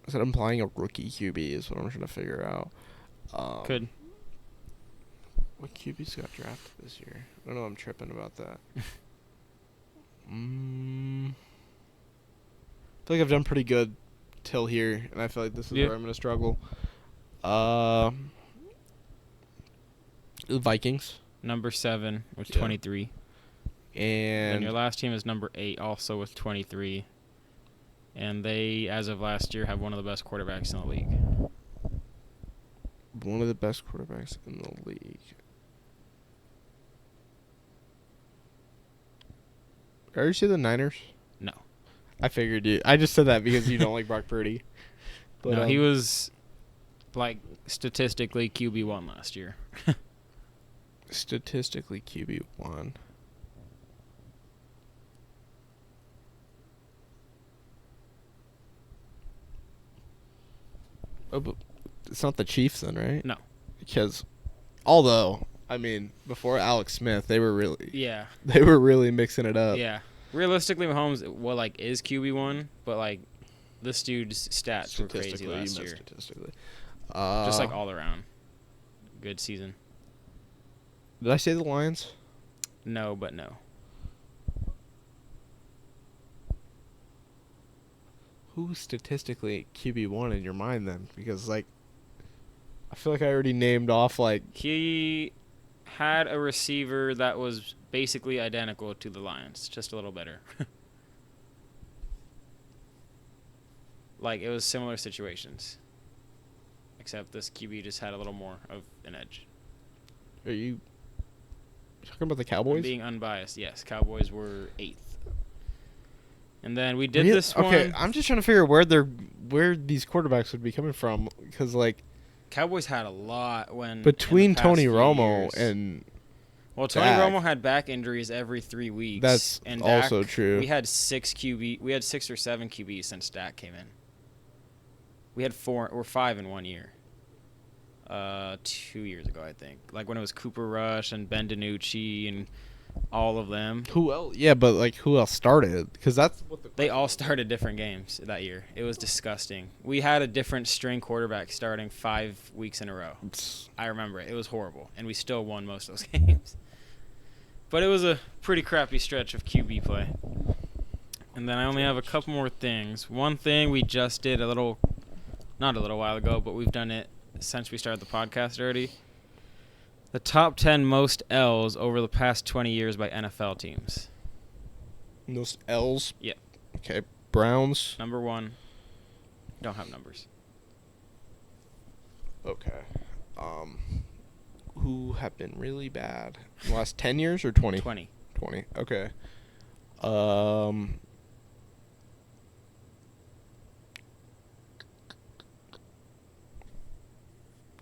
Is that implying a rookie QB is what I'm trying to figure out. Could. What QBs got drafted this year? I don't know. I'm tripping about that. I feel like I've done pretty good till here, and I feel like this is where I'm going to struggle. The Vikings. Number 7 with Yeah. 23. And your And last team is number 8, also with 23. And they, as of last year, have one of the best quarterbacks in the league. one of the best quarterbacks in the league. Did I already say the Niners? No. I figured you. I just said that because you don't like Brock Purdy. But, No, he was, like, statistically QB1 last year. statistically QB1. Oh, but it's not the Chiefs then, right? No. Because, although, I mean, before Alex Smith, they were really Yeah. mixing it up. Yeah. Realistically, Mahomes, is QB1, but, like, this dude's stats were crazy last year. Statistically. Just, like, all around. Good season. Did I say the Lions? No, but no. Who's statistically QB1 in your mind then? Because, like, I feel like I already named off, like... He had a receiver that was basically identical to the Lions, just a little better. Like, it was similar situations. Except this QB just had a little more of an edge. Are you talking about the I'm Cowboys? being unbiased, yes. Cowboys were 8th. And then we did this one. Okay, I'm just trying to figure where these quarterbacks would be coming from. Because, like... Cowboys had a lot when... Between in the past Tony few Romo years. and... Well, Tony Dak. Romo had back injuries every 3 weeks. That's and also Dak, true. We had 6 or 7 QBs since Dak came in. We had 4 or 5 in 1 year. 2 years ago, I think. Like when it was Cooper Rush and Ben DiNucci and all of them. Who else? Yeah, but, like, who else started? Because that's what They all started different games that year. It was disgusting. We had a different string quarterback starting 5 weeks in a row. I remember it. It was horrible. And we still won most of those games. But it was a pretty crappy stretch of QB play. And then I only have a couple more things. One thing we just did not a little while ago, but we've done it since we started the podcast already. The top 10 most L's over the past 20 years by NFL teams. Those L's? Yeah. Okay. Browns. Number 1. Don't have numbers. Okay. Who have been really bad? In the last 10 years or 20? 20. 20. Okay.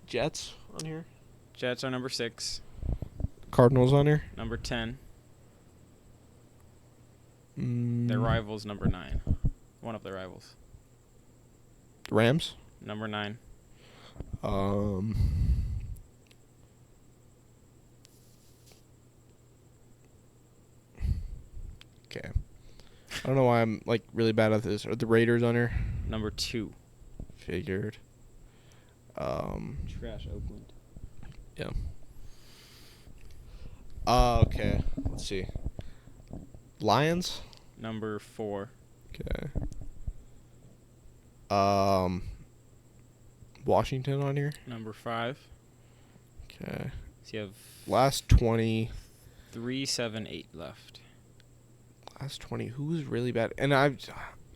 Jets on here. Jets are number 6. Cardinals on here. Number 10. Their Their rivals, number 9. One of their rivals. Rams. Number 9. Okay. I don't know why I'm, like, really bad at this. Are the Raiders on here? Number 2. Figured. Trash Oakland. Yeah. Okay. Let's see. Lions. Number 4. Okay. Washington on here. Number 5. Okay. So you have Last 20. 3, 7, 8 left. Last 20. Who's really bad? And I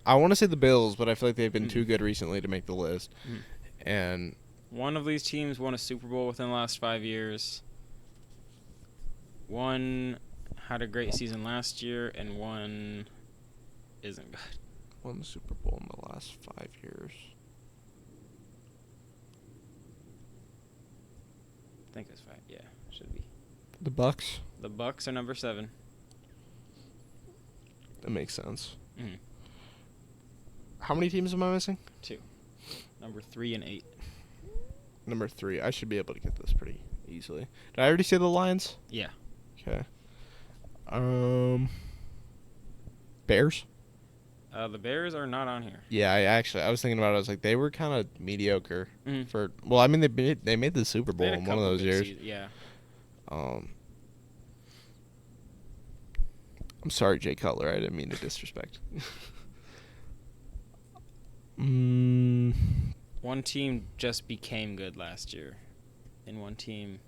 want to say the Bills, but I feel like they've been too good recently to make the list. And one of these teams won a Super Bowl within the last 5 years. One had a great season last year, and one isn't good. won the Super Bowl in the last 5 years. I think it's 5. Yeah, should be. The Bucks. The Bucks are number 7. That makes sense. Mm-hmm. How many teams am I missing? 2. Number 3 and 8. Number 3. I should be able to get this pretty easily. Did I already say the Lions? Yeah. Okay. Bears? The Bears are not on here. Yeah, I was thinking about it. I was like, they were kind of mediocre Mhm. for. Well, I mean, they made the Super They Bowl had a in one of couple those good years. Yeah. I'm sorry, Jay Cutler. I didn't mean to disrespect. One team just became good last year, and one team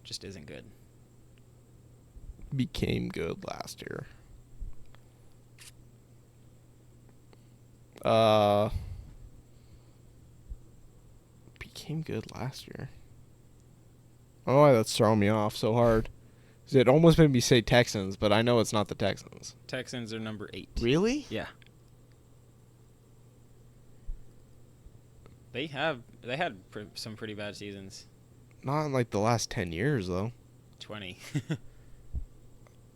just isn't good. Became good last year. Became good last year. I don't know why that's throwing me off so hard. 'Cause it almost made me say Texans, but I know it's not the Texans. Texans are number 8. Really? Yeah. They had some pretty bad seasons. Not in like the last 10 years though. 20.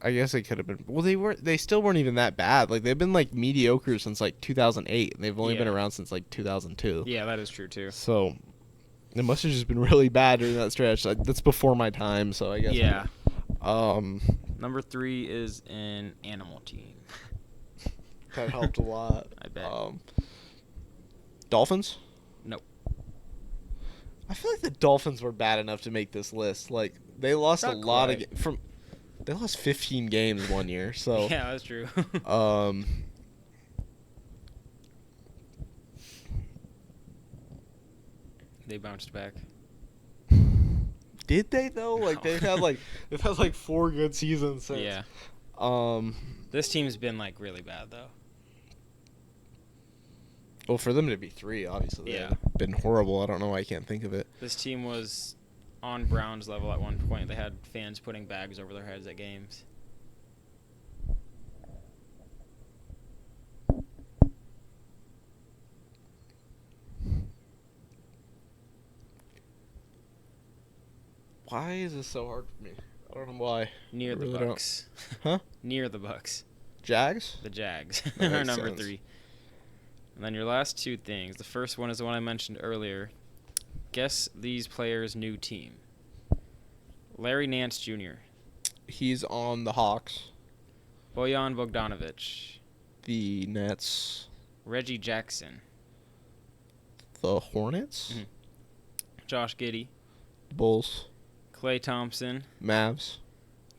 I guess they could have been. Well, they weren't. They still weren't even that bad. Like they've been like mediocre since like 2008, and they've only been around since like 2002. Yeah, that is true too. So it must have just been really bad during that stretch. Like, that's before my time, so I guess. Yeah. Number 3 is an animal team. That helped a lot. I bet. Dolphins? Nope. I feel like the Dolphins were bad enough to make this list. Like they lost Not a lot quite. they lost 15 games one year. So Yeah, that's true. They bounced back. Did they though? Like they've had like 4 good seasons since. Yeah. Um. This team's been like really bad though. Well, for them to be 3, obviously, Yeah. they've been horrible. I don't know why I can't think of it. This team was on Browns level at one point. They had fans putting bags over their heads at games. Why is this so hard for me? I don't know why. Near I the really don't. Bucks. Huh? Near the Bucks. Jags? The Jags That are makes number sense. 3. And then your last 2 things. The first one is the one I mentioned earlier. Guess these players' new team. Larry Nance Jr., He's on the Hawks, Bojan Bogdanovic, the Nets, Reggie Jackson, the Hornets, Mhm. Josh Giddey, Bulls, Klay Thompson, Mavs,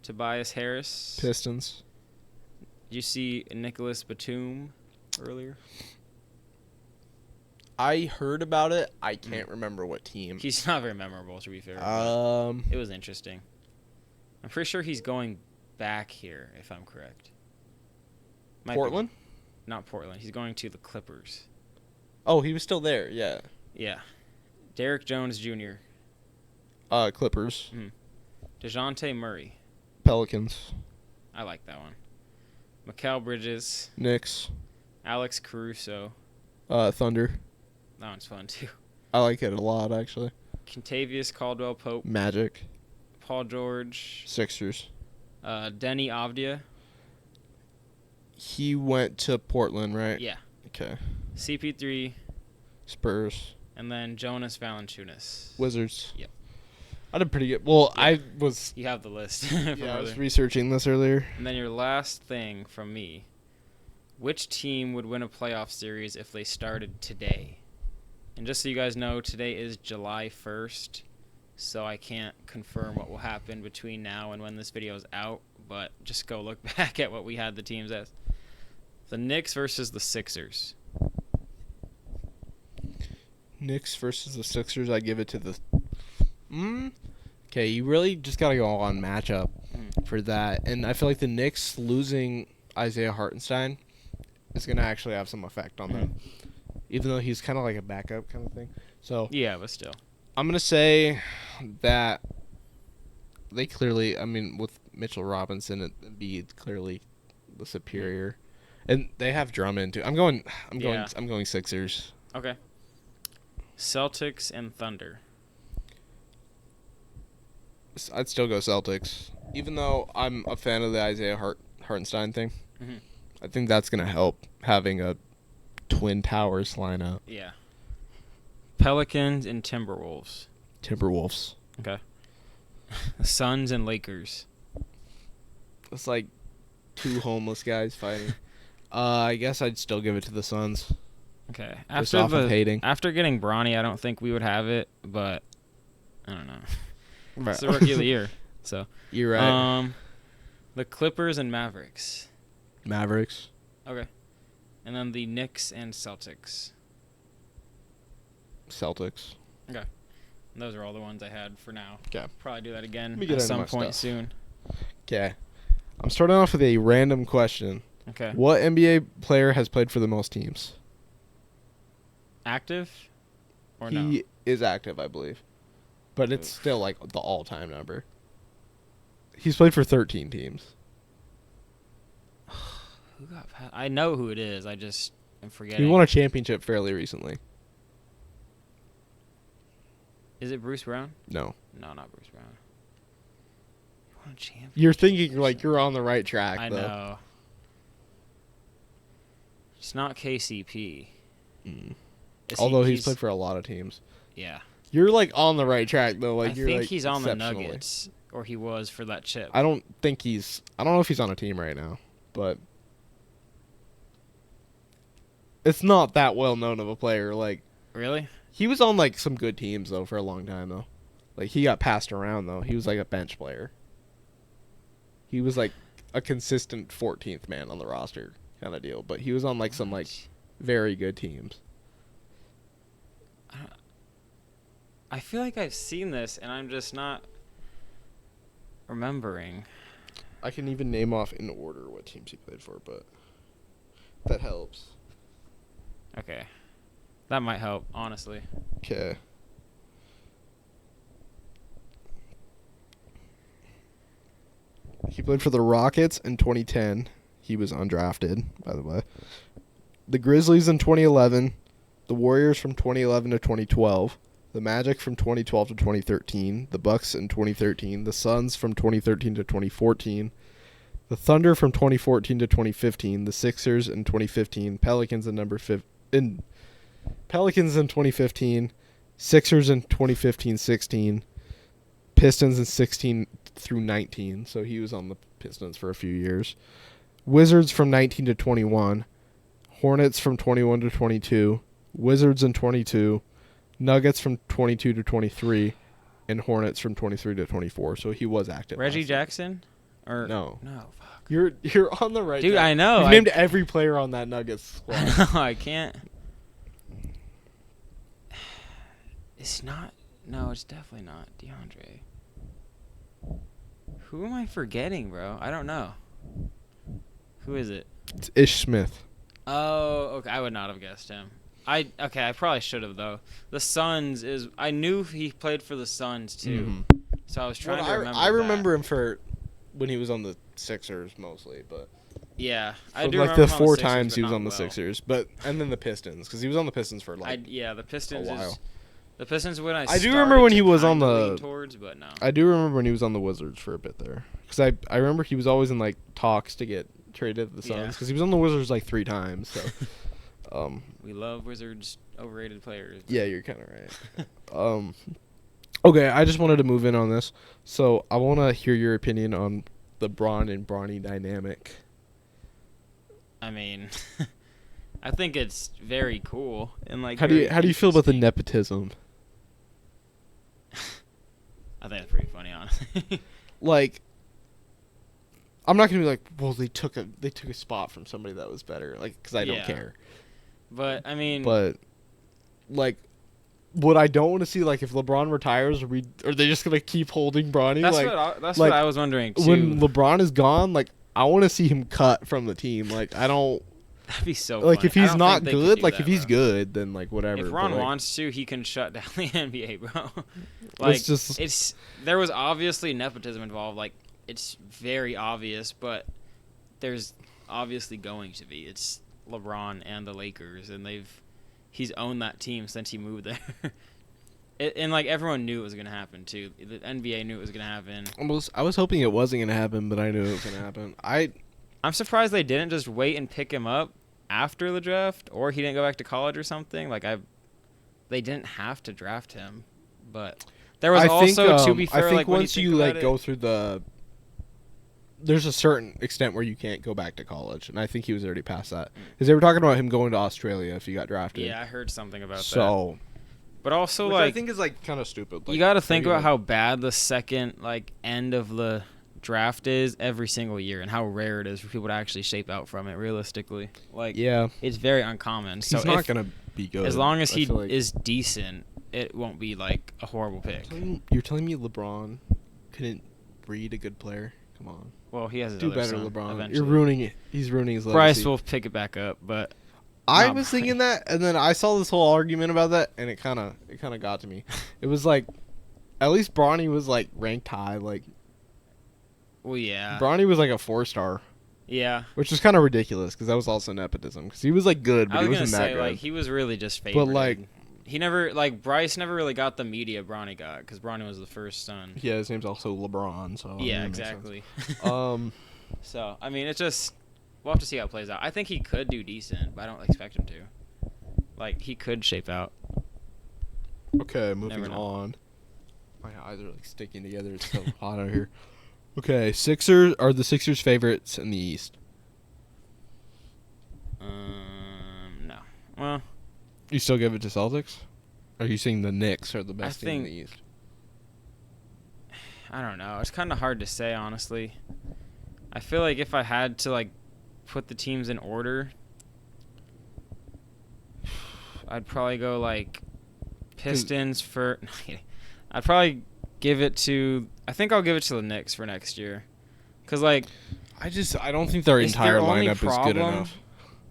Tobias Harris. Pistons. Did you see Nicholas Batum earlier? I heard about it. I can't remember what team. He's not very memorable, to be fair. But it was interesting. I'm pretty sure he's going back here, if I'm correct. Might be- Portland? Not Portland. He's going to the Clippers. Oh, he was still there. Yeah. Yeah. Derrick Jones Jr., Clippers, DeJounte Murray. Pelicans, I like that one. Mikal Bridges, Knicks, Alex Caruso. Thunder. That one's fun, too. I like it a lot, actually. Contavious Caldwell-Pope, Magic, Paul George, Sixers. Denny Avdia. He went to Portland, right? Yeah. Okay. CP3, Spurs, and then Jonas Valanciunas. Wizards. Yep. I did pretty good. Well, Yeah. I was. You have the list. Yeah, I was researching this earlier. And then your last thing from me. Which team would win a playoff series if they started today? And just so you guys know, today is July 1st, so I can't confirm what will happen between now and when this video is out, but just go look back at what we had the teams as. The Knicks versus the Sixers. Knicks versus the Sixers. I give it to the. Okay, you really just gotta go on matchup for that, and I feel like the Knicks losing Isaiah Hartenstein is gonna actually have some effect on them, even though he's kind of like a backup kind of thing. So Yeah, but still. I'm gonna say that they clearly. I mean, with Mitchell Robinson and Embiid clearly the superior, and they have Drummond too. I'm going Sixers. Okay. Celtics and Thunder. I'd still go Celtics, even though I'm a fan of the Isaiah Hartenstein thing. Mhm. I think that's gonna help having a Twin Towers lineup. Yeah. Pelicans and Timberwolves. Timberwolves. Okay. Suns and Lakers. It's like 2 homeless guys fighting. I guess I'd still give it to the Suns. Okay. Just off of hating. After getting Bronny, I don't think we would have it, but I don't know. Right. It's the rookie of the year, so. You're right. The Clippers and Mavericks. Mavericks. Okay. And then the Knicks and Celtics. Celtics. Okay. And those are all the ones I had for now. Okay. Probably do that again Let me get at into some my point stuff. soon. Okay. I'm starting off with a random question. Okay. What NBA player has played for the most teams? Active or no? He is active, I believe. But it's still like the all-time number. He's played for 13 teams. Who got I know who it is. I just am forgetting. He won a championship fairly recently. Is it Bruce Brown? No. No, not Bruce Brown. won championships? You're thinking like you're on the right track. I though. know. It's not KCP. Although he's played for a lot of teams. Yeah. You're like on the right track though. Like I you're think like he's on the exceptionally. Nuggets, or he was for that chip. I don't know if he's on a team right now, but it's not that well known of a player. Like, Really? he was on like some good teams though for a long time though. Like, he got passed around though. He was like a bench player. He was like a consistent 14th man on the roster kind of deal, but he was on like some like very good teams. I feel like I've seen this, and I'm just not remembering. I can even name off in order what teams he played for, but that helps. Okay. That might help, honestly. Okay. He played for the Rockets in 2010. He was undrafted, by the way. The Grizzlies in 2011. The Warriors from 2011 to 2012. The Magic from 2012 to 2013. The Bucks in 2013. The Suns from 2013 to 2014. The Thunder from 2014 to 2015. The Sixers in 2015. Pelicans in 2015. Sixers in 2015-16. Pistons in 16 through 19. So he was on the Pistons for a few years. Wizards from 19 to 21. Hornets from 21 to 22. Wizards in 22. Nuggets from 22 to 23, and Hornets from 23 to 24. So he was active. Reggie Jackson? Or No. No, fuck. You're on the right Dude, track. I know. You've named every player on that Nuggets squad. No, I can't. It's not. No, it's definitely not DeAndre. Who am I forgetting, bro? I don't know. Who is it? It's Ish Smith. Oh, okay. I would not have guessed him. I probably should have though. The Suns is. I knew he played for the Suns too, so I was trying to remember. I remember him for when he was on the Sixers mostly, but yeah, I for do like remember the him on four Sixers, times but he was not on the well. Sixers, but and then the Pistons because he was on the Pistons for like the Pistons a while. is the Pistons when I do remember when he started to was on kinda the lean towards, but no. I do remember when he was on the Wizards for a bit there because I remember he was always in like talks to get traded to the Suns because he was on the Wizards like 3 times. So we love Wizards overrated players. yeah, you're kind of right. Okay, I just wanted to move in on this, so I want to hear your opinion on the Bron and Bronny dynamic. I mean, I think it's very cool and like. How do you feel about the nepotism? I think it's pretty funny, honestly. Like, I'm not gonna be like, well, they took a spot from somebody that was better, like, because I don't care. But I mean, like, what I don't want to see, like, if LeBron retires, are they just gonna keep holding Bronny? That's what I was wondering too. When LeBron is gone, like, I want to see him cut from the team. Like, I don't. That'd be so. Like, funny. if he's I don't not think they could good, do like, that, if he's bro. good, then like whatever. If Ron but, like, wants to, he can shut down the NBA, bro. Like, just there was obviously nepotism involved. Like, it's very obvious, but there's obviously going to be. It's LeBron and the Lakers, and he's owned that team since he moved there. And like everyone knew it was gonna happen too. The NBA knew it was gonna happen. I was hoping it wasn't gonna happen, but I knew it was gonna happen. I'm surprised they didn't just wait and pick him up after the draft, or he didn't go back to college or something. Like they didn't have to draft him, but there was to be fair, I think like once when you like about go through there's a certain extent where you can't go back to college, and I think he was already past that because they were talking about him going to Australia if he got drafted. Yeah, I heard something about that. So, but also which like I think is like kind of stupid. Like, you got to think about how bad the second like end of the draft is every single year, and how rare it is for people to actually shape out from it. Realistically, like it's very uncommon. So he's not gonna be good as long as he like is decent. It won't be like a horrible pick. You're telling me LeBron couldn't breed a good player? Come on. Well, he has his Do other better, son, LeBron. eventually. You're ruining it. He's ruining his legacy. Bryce will pick it back up, but I was thinking that, and then I saw this whole argument about that, and it kind of got to me. It was like, at least Bronny was like ranked high. Like, well, yeah, Bronny was like a 4-star. Yeah, which was kind of ridiculous because that was also nepotism. Because he was like good, but he wasn't that good. Like he was really just favored. But like, He never Bryce never really got the media Bronny got because Bronny was the first son. Yeah, his name's also LeBron. So Yeah, exactly. So I mean, it's just we'll have to see how it plays out. I think he could do decent, but I don't expect him to. Like he could shape out. Okay, moving on. My eyes are like sticking together. It's so hot out here. Okay, Sixers are the Sixers favorites in the East. No. Well, you still give it to Celtics? Or are you saying the Knicks are the best team in the East? I don't know. It's kind of hard to say, honestly. I feel like if I had to like put the teams in order, I'd probably go like Pistons for. I'd probably give it to. I think I'll give it to the Knicks for next year, cause like I don't think their entire lineup is good enough.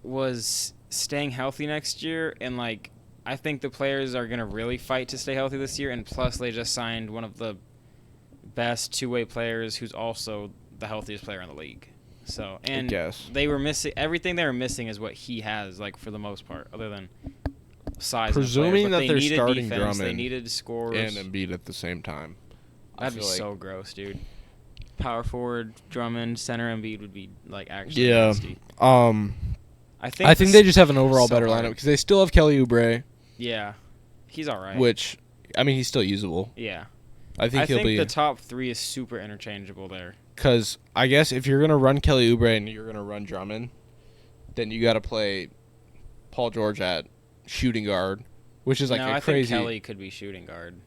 Was staying healthy next year, and like I think the players are gonna really fight to stay healthy this year, and plus they just signed one of the best two-way players who's also the healthiest player in the league. So and they were missing everything they were missing is what he has, like for the most part, other than size. Presuming that they're starting defense, Drummond, they needed scores and Embiid at the same time. That'd be so gross, dude. Power forward Drummond, center Embiid would be like actually nasty. I think they just have an overall better lineup because they still have Kelly Oubre. Yeah, he's all right. Which, I mean, he's still usable. Yeah, I think the top three is super interchangeable there. Because I guess if you're gonna run Kelly Oubre and you're gonna run Drummond, then you got to play Paul George at shooting guard, which is like I crazy. think Kelly could be shooting guard.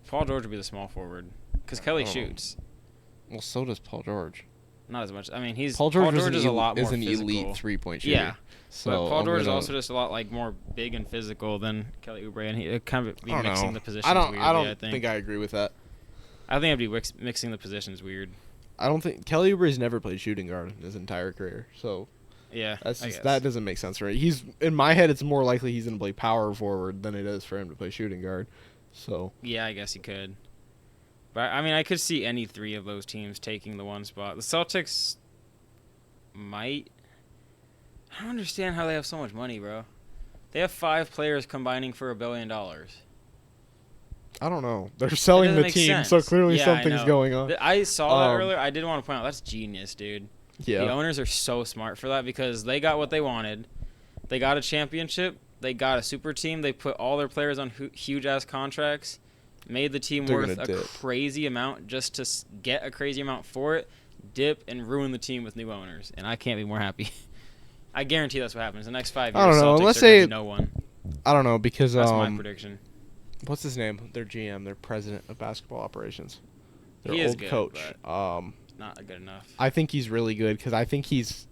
Paul George would be the small forward because Kelly shoots. Well, so does Paul George. Not as much. I mean, Paul George is a lot more physical. Elite 3-point shooter. Yeah. So but Paul George is also just a lot like more big and physical than Kelly Oubre, and he kind of be mixing the positions weirdly, I don't think I agree with that. I think I'd be mixing the positions weird. I don't think Kelly Oubre's never played shooting guard in his entire career, so yeah, that doesn't make sense, right? He's in my head, it's more likely he's gonna play power forward than it is for him to play shooting guard. So yeah, I guess he could. But I mean, I could see any three of those teams taking the one spot. The Celtics might. I don't understand how they have so much money, bro. They have 5 players combining for $1 billion. I don't know. They're selling the team, so clearly something's going on. I saw that earlier. I did want to point out that's genius, dude. Yeah. The owners are so smart for that because they got what they wanted. They got a championship. They got a super team. They put all their players on huge-ass contracts, made the team worth a crazy amount just to get a crazy amount for it, dip, and ruin the team with new owners. And I can't be more happy. I guarantee that's what happens. The next 5 years, I don't know. Celtics Let's are say gonna be no one. I don't know because that's my prediction. What's his name? Their GM, their president of basketball operations. Their he old is good, coach. Not good enough. I think he's really good because I think he's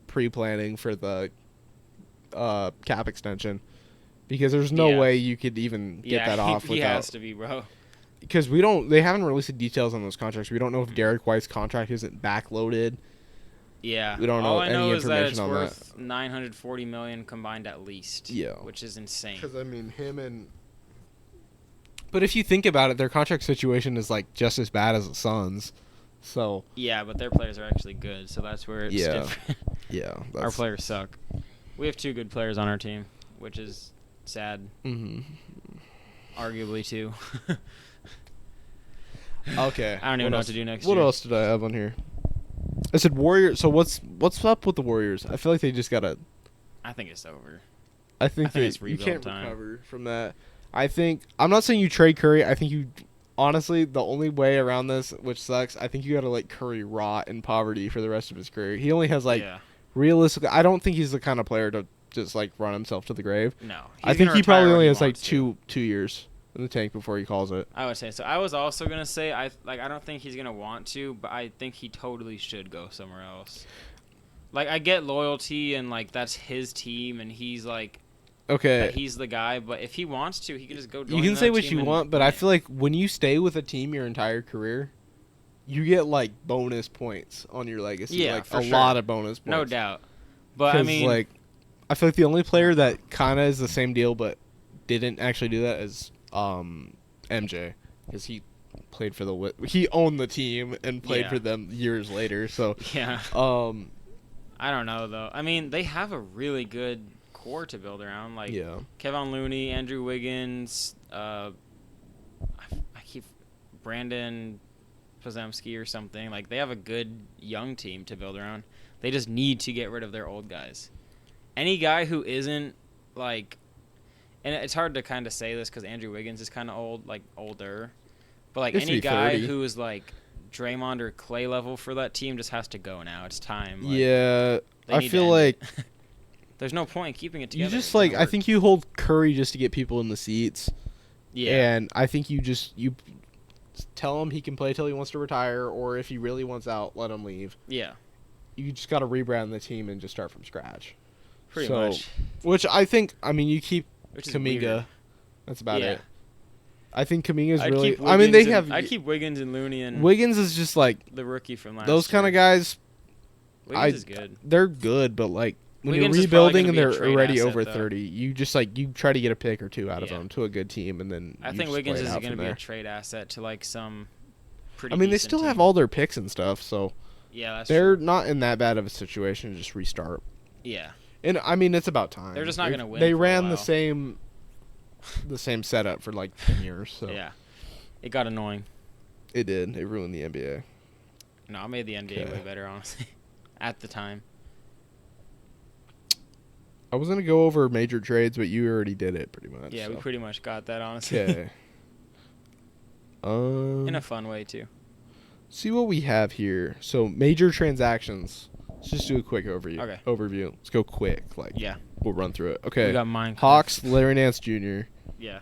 pre-planning for the cap extension because there's no way you could even get that off without. He has to be, bro. Because they haven't released the details on those contracts. We don't know if Derek White's contract isn't backloaded. Yeah. We don't know any information on that. All I know is that it's worth $940 million combined at least. Yeah. Which is insane. Because I mean, But if you think about it, their contract situation is like just as bad as the Suns. So. Yeah, but their players are actually good, so that's where it's different. Yeah. Our players suck. We have 2 good players on our team, which is sad. Mm-hmm. Arguably 2. Okay. I don't even know what to do next year. What else did I have on here? I said Warriors. So what's up with the Warriors? I feel like they just gotta. I think it's over. I think it's you can't time. recover from that. I'm not saying you trade Curry. I think you, honestly, the only way around this, which sucks, I think you gotta let Curry rot in poverty for the rest of his career. He only has realistically, I don't think he's the kind of player to just like run himself to the grave. No. I think he probably only has like two years in the tank before he calls it. I would say so. I was also gonna say I don't think he's gonna want to, but I think he totally should go somewhere else. Like I get loyalty and like that's his team and he's like that he's the guy, but if he wants to, he can just go join. You can say what you want, but I feel like when you stay with a team your entire career, you get like bonus points on your legacy. Yeah, like for a sure. lot of bonus points. No doubt. But I mean, like, I feel like the only player that kind of is the same deal, but didn't actually do that is MJ, because he played for he owned the team and played for them years later. So yeah. I don't know though. I mean, they have a really good core to build around. Like Yeah. Kevin Looney, Andrew Wiggins, I keep Brandon Pozemski or something. Like, they have a good young team to build around. They just need to get rid of their old guys. Any guy who isn't, like, and it's hard to kind of say this because Andrew Wiggins is kind of old, like, older. But, like, He has to any be guy 30. who is, like, Draymond or Clay level for that team just has to go now. It's time. Like, Yeah. they I need feel to end like it. There's no point in keeping it you together. just, It doesn't like, I work. think you hold Curry just to get people in the seats. Yeah. And I think you tell him he can play till he wants to retire, or if he really wants out, let him leave. Yeah. You just got to rebrand the team and just start from scratch. Pretty So, much. Which I think, I mean, you keep Which is Kuminga. weird. That's about Yeah. it. I think Kuminga's I'd really. keep I mean, they Wiggins have. I'd keep Wiggins and Looney and Wiggins is just like the rookie from last those kind of year. guys. Wiggins is good. They're good, but like when Wiggins you're is probably rebuilding gonna and be a they're trade already asset, over though. 30, you just like you try to get a pick or two out of Yeah. them to a good team, and then I you think just Wiggins play it is out going to from be a there. trade asset to like some pretty I mean, they decent still have team. all their picks and stuff, so Yeah, that's they're true. not in that bad of a situation to just restart. Yeah. And I mean, it's about time. They're just not gonna win They for a ran the while. same setup for like 10 years. So Yeah. It got annoying. it did. It ruined the NBA. No, it made the NBA Okay. way better, honestly. At the time. I was gonna go over major trades, but you already did it pretty much. Yeah, we so. pretty much got that, honestly. Okay. In a fun way, too. See what we have here. So major transactions. Let's just do a quick overview. Okay. Overview. Let's go quick. Like Yeah. we'll run through it. We Okay. got Minecraft. Hawks, Larry Nance Jr. Yeah.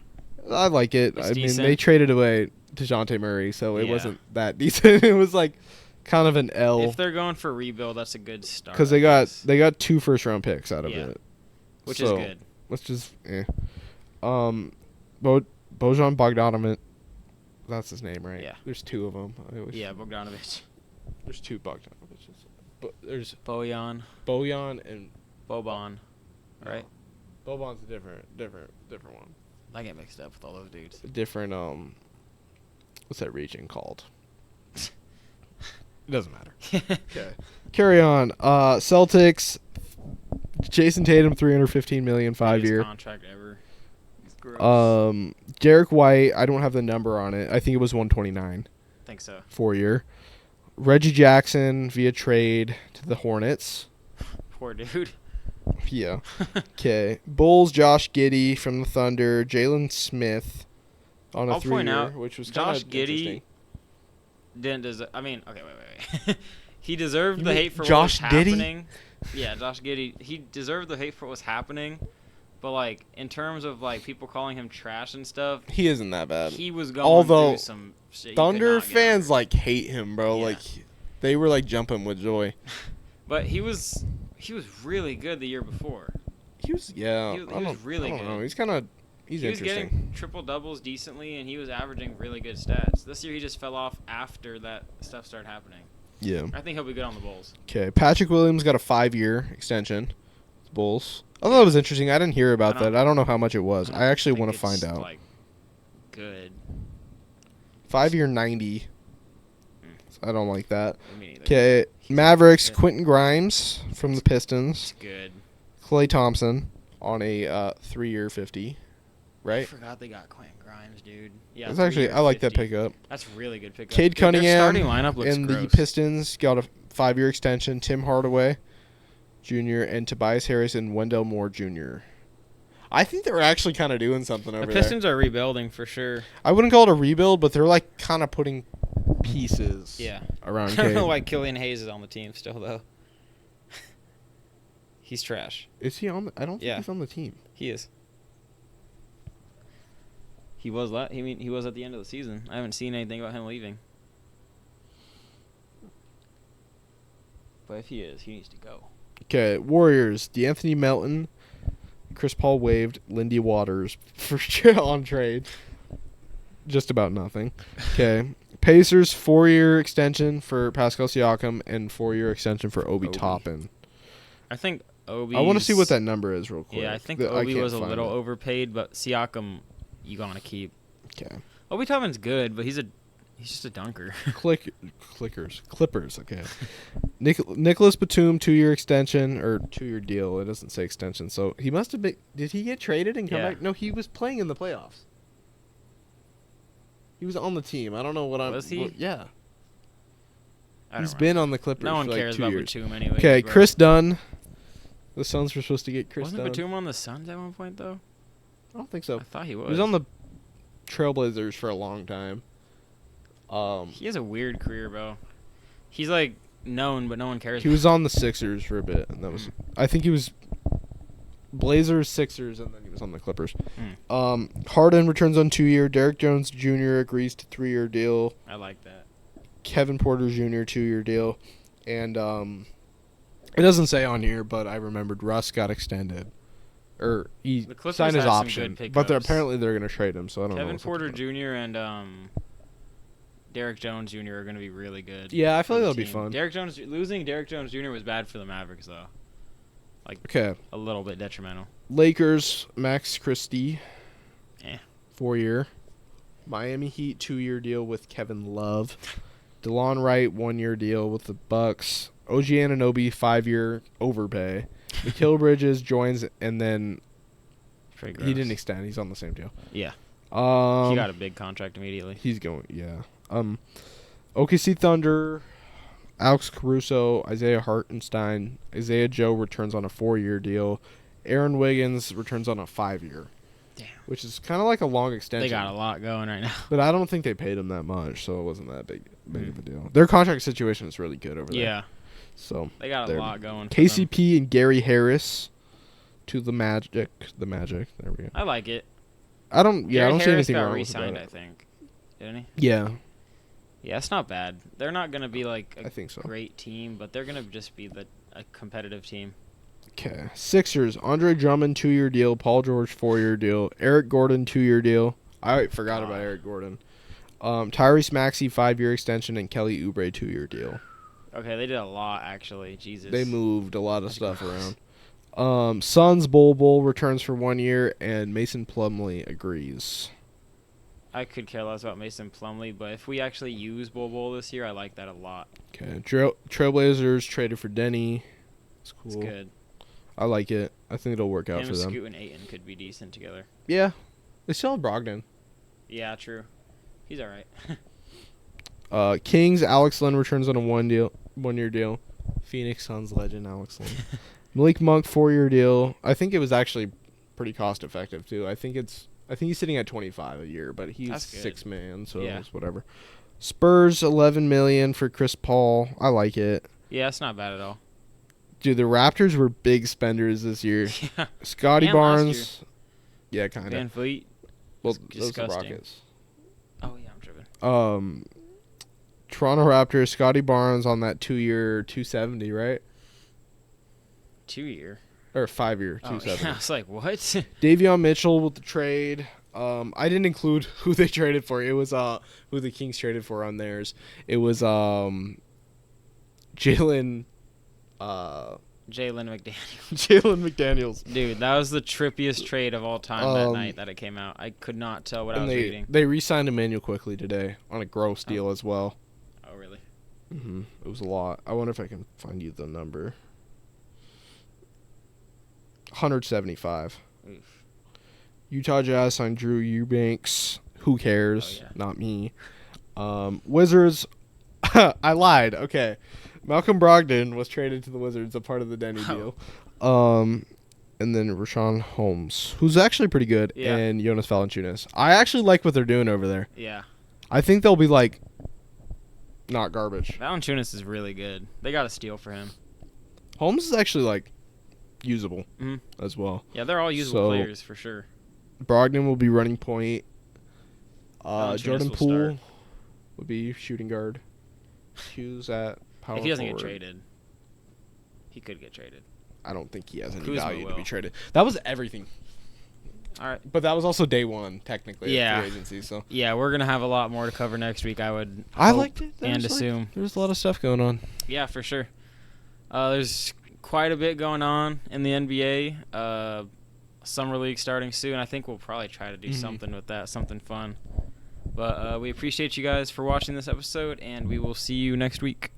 I like it. It's I mean, decent. they traded away DeJounte Murray, so it Yeah. wasn't that decent. It was like kind of an L If they're going for rebuild, that's a good start. because I they guess. got 2 first-round picks out of Yeah. it. Which So, is good. Let's just Bojan Bogdanovic. That's his name, right? Yeah. There's 2 of them. Yeah, Bogdanovic. There's 2 Bogdanovic's. But there's Bojan. Bojan and Boban. Right? Boban's a different one. I get mixed up with all those dudes. Different what's that region called? It doesn't matter. Okay. Carry on. Celtics. Jason Tatum, $315 million, 5-year. Biggest contract ever. It's gross. Derek White, I don't have the number on it. I think it was 129, Think so. 4-year. Reggie Jackson via trade to the Hornets. Poor dude. Yeah. Okay. Bulls, Josh Giddey from the Thunder. Jalen Smith on a I'll 3-year, point out, which was Josh kind of Giddey interesting. didn't deserve. I mean, okay, wait. He deserved You the mean hate for Josh what was Giddey? happening. Yeah, Josh Giddey. He deserved the hate for what was happening. But, like, in terms of, like, people calling him trash and stuff, He isn't that bad. he was going Although, through some shit. he could Thunder not get fans over. like hate him, bro. Yeah. Like they were like jumping with joy. But he was really good the year before. He was yeah. He was I don't- really I don't know. good. He's kind of He was interesting. getting triple doubles decently, and he was averaging really good stats. This year, he just fell off after that stuff started happening. Yeah. I think he'll be good on the Bulls. Okay. Patrick Williams got a 5-year extension. Bulls. I thought it was interesting. I didn't hear about that. I don't know how much it was. I actually think want to find it's, out. Like, good. 5-year 90. I don't like that. Me neither. Okay. He's Mavericks. good. Quentin Grimes from the Pistons. It's good. Klay Thompson on a 3-year 50. I Right. forgot they got Quentin Grimes, dude. Yeah, That's actually 3-year I like that 50. pickup. That's really good pickup. Cade Dude, their Cunningham starting lineup looks and gross. the Pistons got a 5-year extension. Tim Hardaway Jr. and Tobias Harris and Wendell Moore Jr. I think they're actually kind of doing something over The there. Pistons are rebuilding for sure. I wouldn't call it a rebuild, but they're like kind of putting pieces Yeah. around I don't know Cade. why Killian Hayes is on the team still though. He's trash. Is he on? I don't think Yeah. he's on the team. He is. He was he was at the end of the season. I haven't seen anything about him leaving. But if he is, he needs to go. Okay, Warriors. D'Anthony Melton, Chris Paul waived Lindy Waters for on trade. Just about nothing. Okay. Pacers 4-year extension for Pascal Siakam and 4-year extension for Obi Obi. Toppin. I think Obi. I want to see what that number is real quick. Yeah, I think I Obi can't was a find little it. overpaid, but Siakam, you gonna keep. Okay. Obi Toppin's good, but He's just a dunker. Clippers. Okay. Nicholas Batum 2-year extension or 2-year deal. It doesn't say extension, so he must have been. Did he get traded and come Yeah. back? No, he was playing in the playoffs. He was on the team. I don't know what I'm. Was he? Yeah. I don't He's remember. been on the Clippers No one for like cares 2 about years. Batum anyway. Okay, Chris Dunn. The Suns were supposed to get Chris Wasn't Dunn. Batum on the Suns at one point though? I don't think so. I thought he was. He was on the Trailblazers for a long time. He has a weird career, bro. He's like known, but no one cares. He was on the Sixers for a bit, and that was. I think he was Blazers, Sixers, and then he was on the Clippers. Harden returns on 2-year. Derek Jones Jr. agrees to 3-year deal. I like that. Kevin Porter Jr. 2-year deal, and it doesn't say on here, but I remembered Russ got extended, or he The Clippers signed his have some option. good But pickups. apparently they're gonna trade him, so I don't know. Kevin what's up Porter with that. Jr. and Derek Jones Jr. are going to be really good. Yeah, I for feel like the that'll be team. fun. Losing Derek Jones Jr. was bad for the Mavericks though. Okay, A little bit detrimental. Lakers Max Christie, 4-year. Miami Heat 2-year deal with Kevin Love. DeLon Wright 1-year deal with the Bucks. OG Anunoby 5-year overpay. Mikal Bridges joins, and then Pretty he gross. didn't extend. He's on the same deal. Yeah. He He got a big contract immediately. He's going, yeah. OKC Thunder, Alex Caruso, Isaiah Hartenstein, Isaiah Joe returns on a 4-year deal. Aaron Wiggins returns on a 5-year. Damn. Which is kind of like a long extension. They got a lot going right now. But I don't think they paid him that much, so it wasn't that big of a deal. Their contract situation is really good over there. Yeah. So They got a They're- lot going. for them. KCP and Gary Harris to the Magic. The Magic. There we go. I like it. I don't see Harris anything got wrong with re-signed, that. I think. Didn't he? Yeah, Yeah, it's not bad. They're not going to be like I a think so. great team, but they're going to just be a competitive team. Okay. Sixers, Andre Drummond 2-year deal, Paul George 4-year deal, Eric Gordon 2-year deal. I forgot about Eric Gordon. Tyrese Maxey 5-year extension and Kelly Oubre 2-year deal. Okay, they did a lot actually. Jesus. They moved a lot of That's stuff gross. around. Suns Bol returns for 1 year, and Mason Plumlee agrees. I could care less about Mason Plumlee, but if we actually use Bol this year, I like that a lot. Okay. Trailblazers traded for Denny. It's cool. It's good. I like it. I think it'll work out Him, for them. Scoot, and Ayton could be decent together. Yeah. They still have Brogdon. Yeah, true. He's all right. Kings, Alex Len returns on a 1-year deal. Phoenix Suns legend Alex Len. Malik Monk 4-year deal. I think it was actually pretty cost effective too. I think he's sitting at 25 a year, but he's That's good. 6 man, so Yeah. it's whatever. Spurs 11 million for Chris Paul. I like it. Yeah, it's not bad at all. Dude, the Raptors were big spenders this year. Yeah. Scotty And last Barnes. Yeah, kind Van of. Fleet. Well, It's those are disgusting. Rockets. Oh yeah, I'm tripping. Toronto Raptors, Scotty Barnes on that 2-year 270, right? 2-year. Or 5-year Oh, 270. yeah, I was like, what? Davion Mitchell with the trade. I didn't include who they traded for. It was who the Kings traded for on theirs. It was Jalen Jalen McDaniel. Jalen McDaniels. Dude, that was the trippiest trade of all time that night that it came out. I could not tell what I And was they reading. they re-signed Emmanuel quickly today on a gross deal as well. Oh, really? It was a lot. I wonder if I can find you the number. 175. Oof. Utah Jazz signed Drew Eubanks. Who cares? Oh, yeah. Not me. Wizards. I lied. Okay. Malcolm Brogdon was traded to the Wizards, a part of the Denny deal. And then Rashawn Holmes, who's actually pretty good, Yeah. and Jonas Valanciunas. I actually like what they're doing over there. Yeah. I think they'll be like not garbage. Valanciunas is really good. They got a steal for him. Holmes is actually like usable Mhm. as well. Yeah, they're all usable So- players for sure. Brogdon will be running point. Valanciunas Jordan will Poole start. will be shooting guard. Hughes at power If he doesn't forward. get traded, he could get traded. I don't think he has any Kuzma value to be will. traded. That was everything. All right. But that was also day one, technically, Yeah. of free agency. So Yeah, we're gonna have a lot more to cover next week. I would. I hope liked it. and assume. There's a lot of stuff going on. Yeah, for sure. There's quite a bit going on in the NBA. Summer League starting soon. I think we'll probably try to do Mhm. something with that, something fun. But we appreciate you guys for watching this episode, and we will see you next week.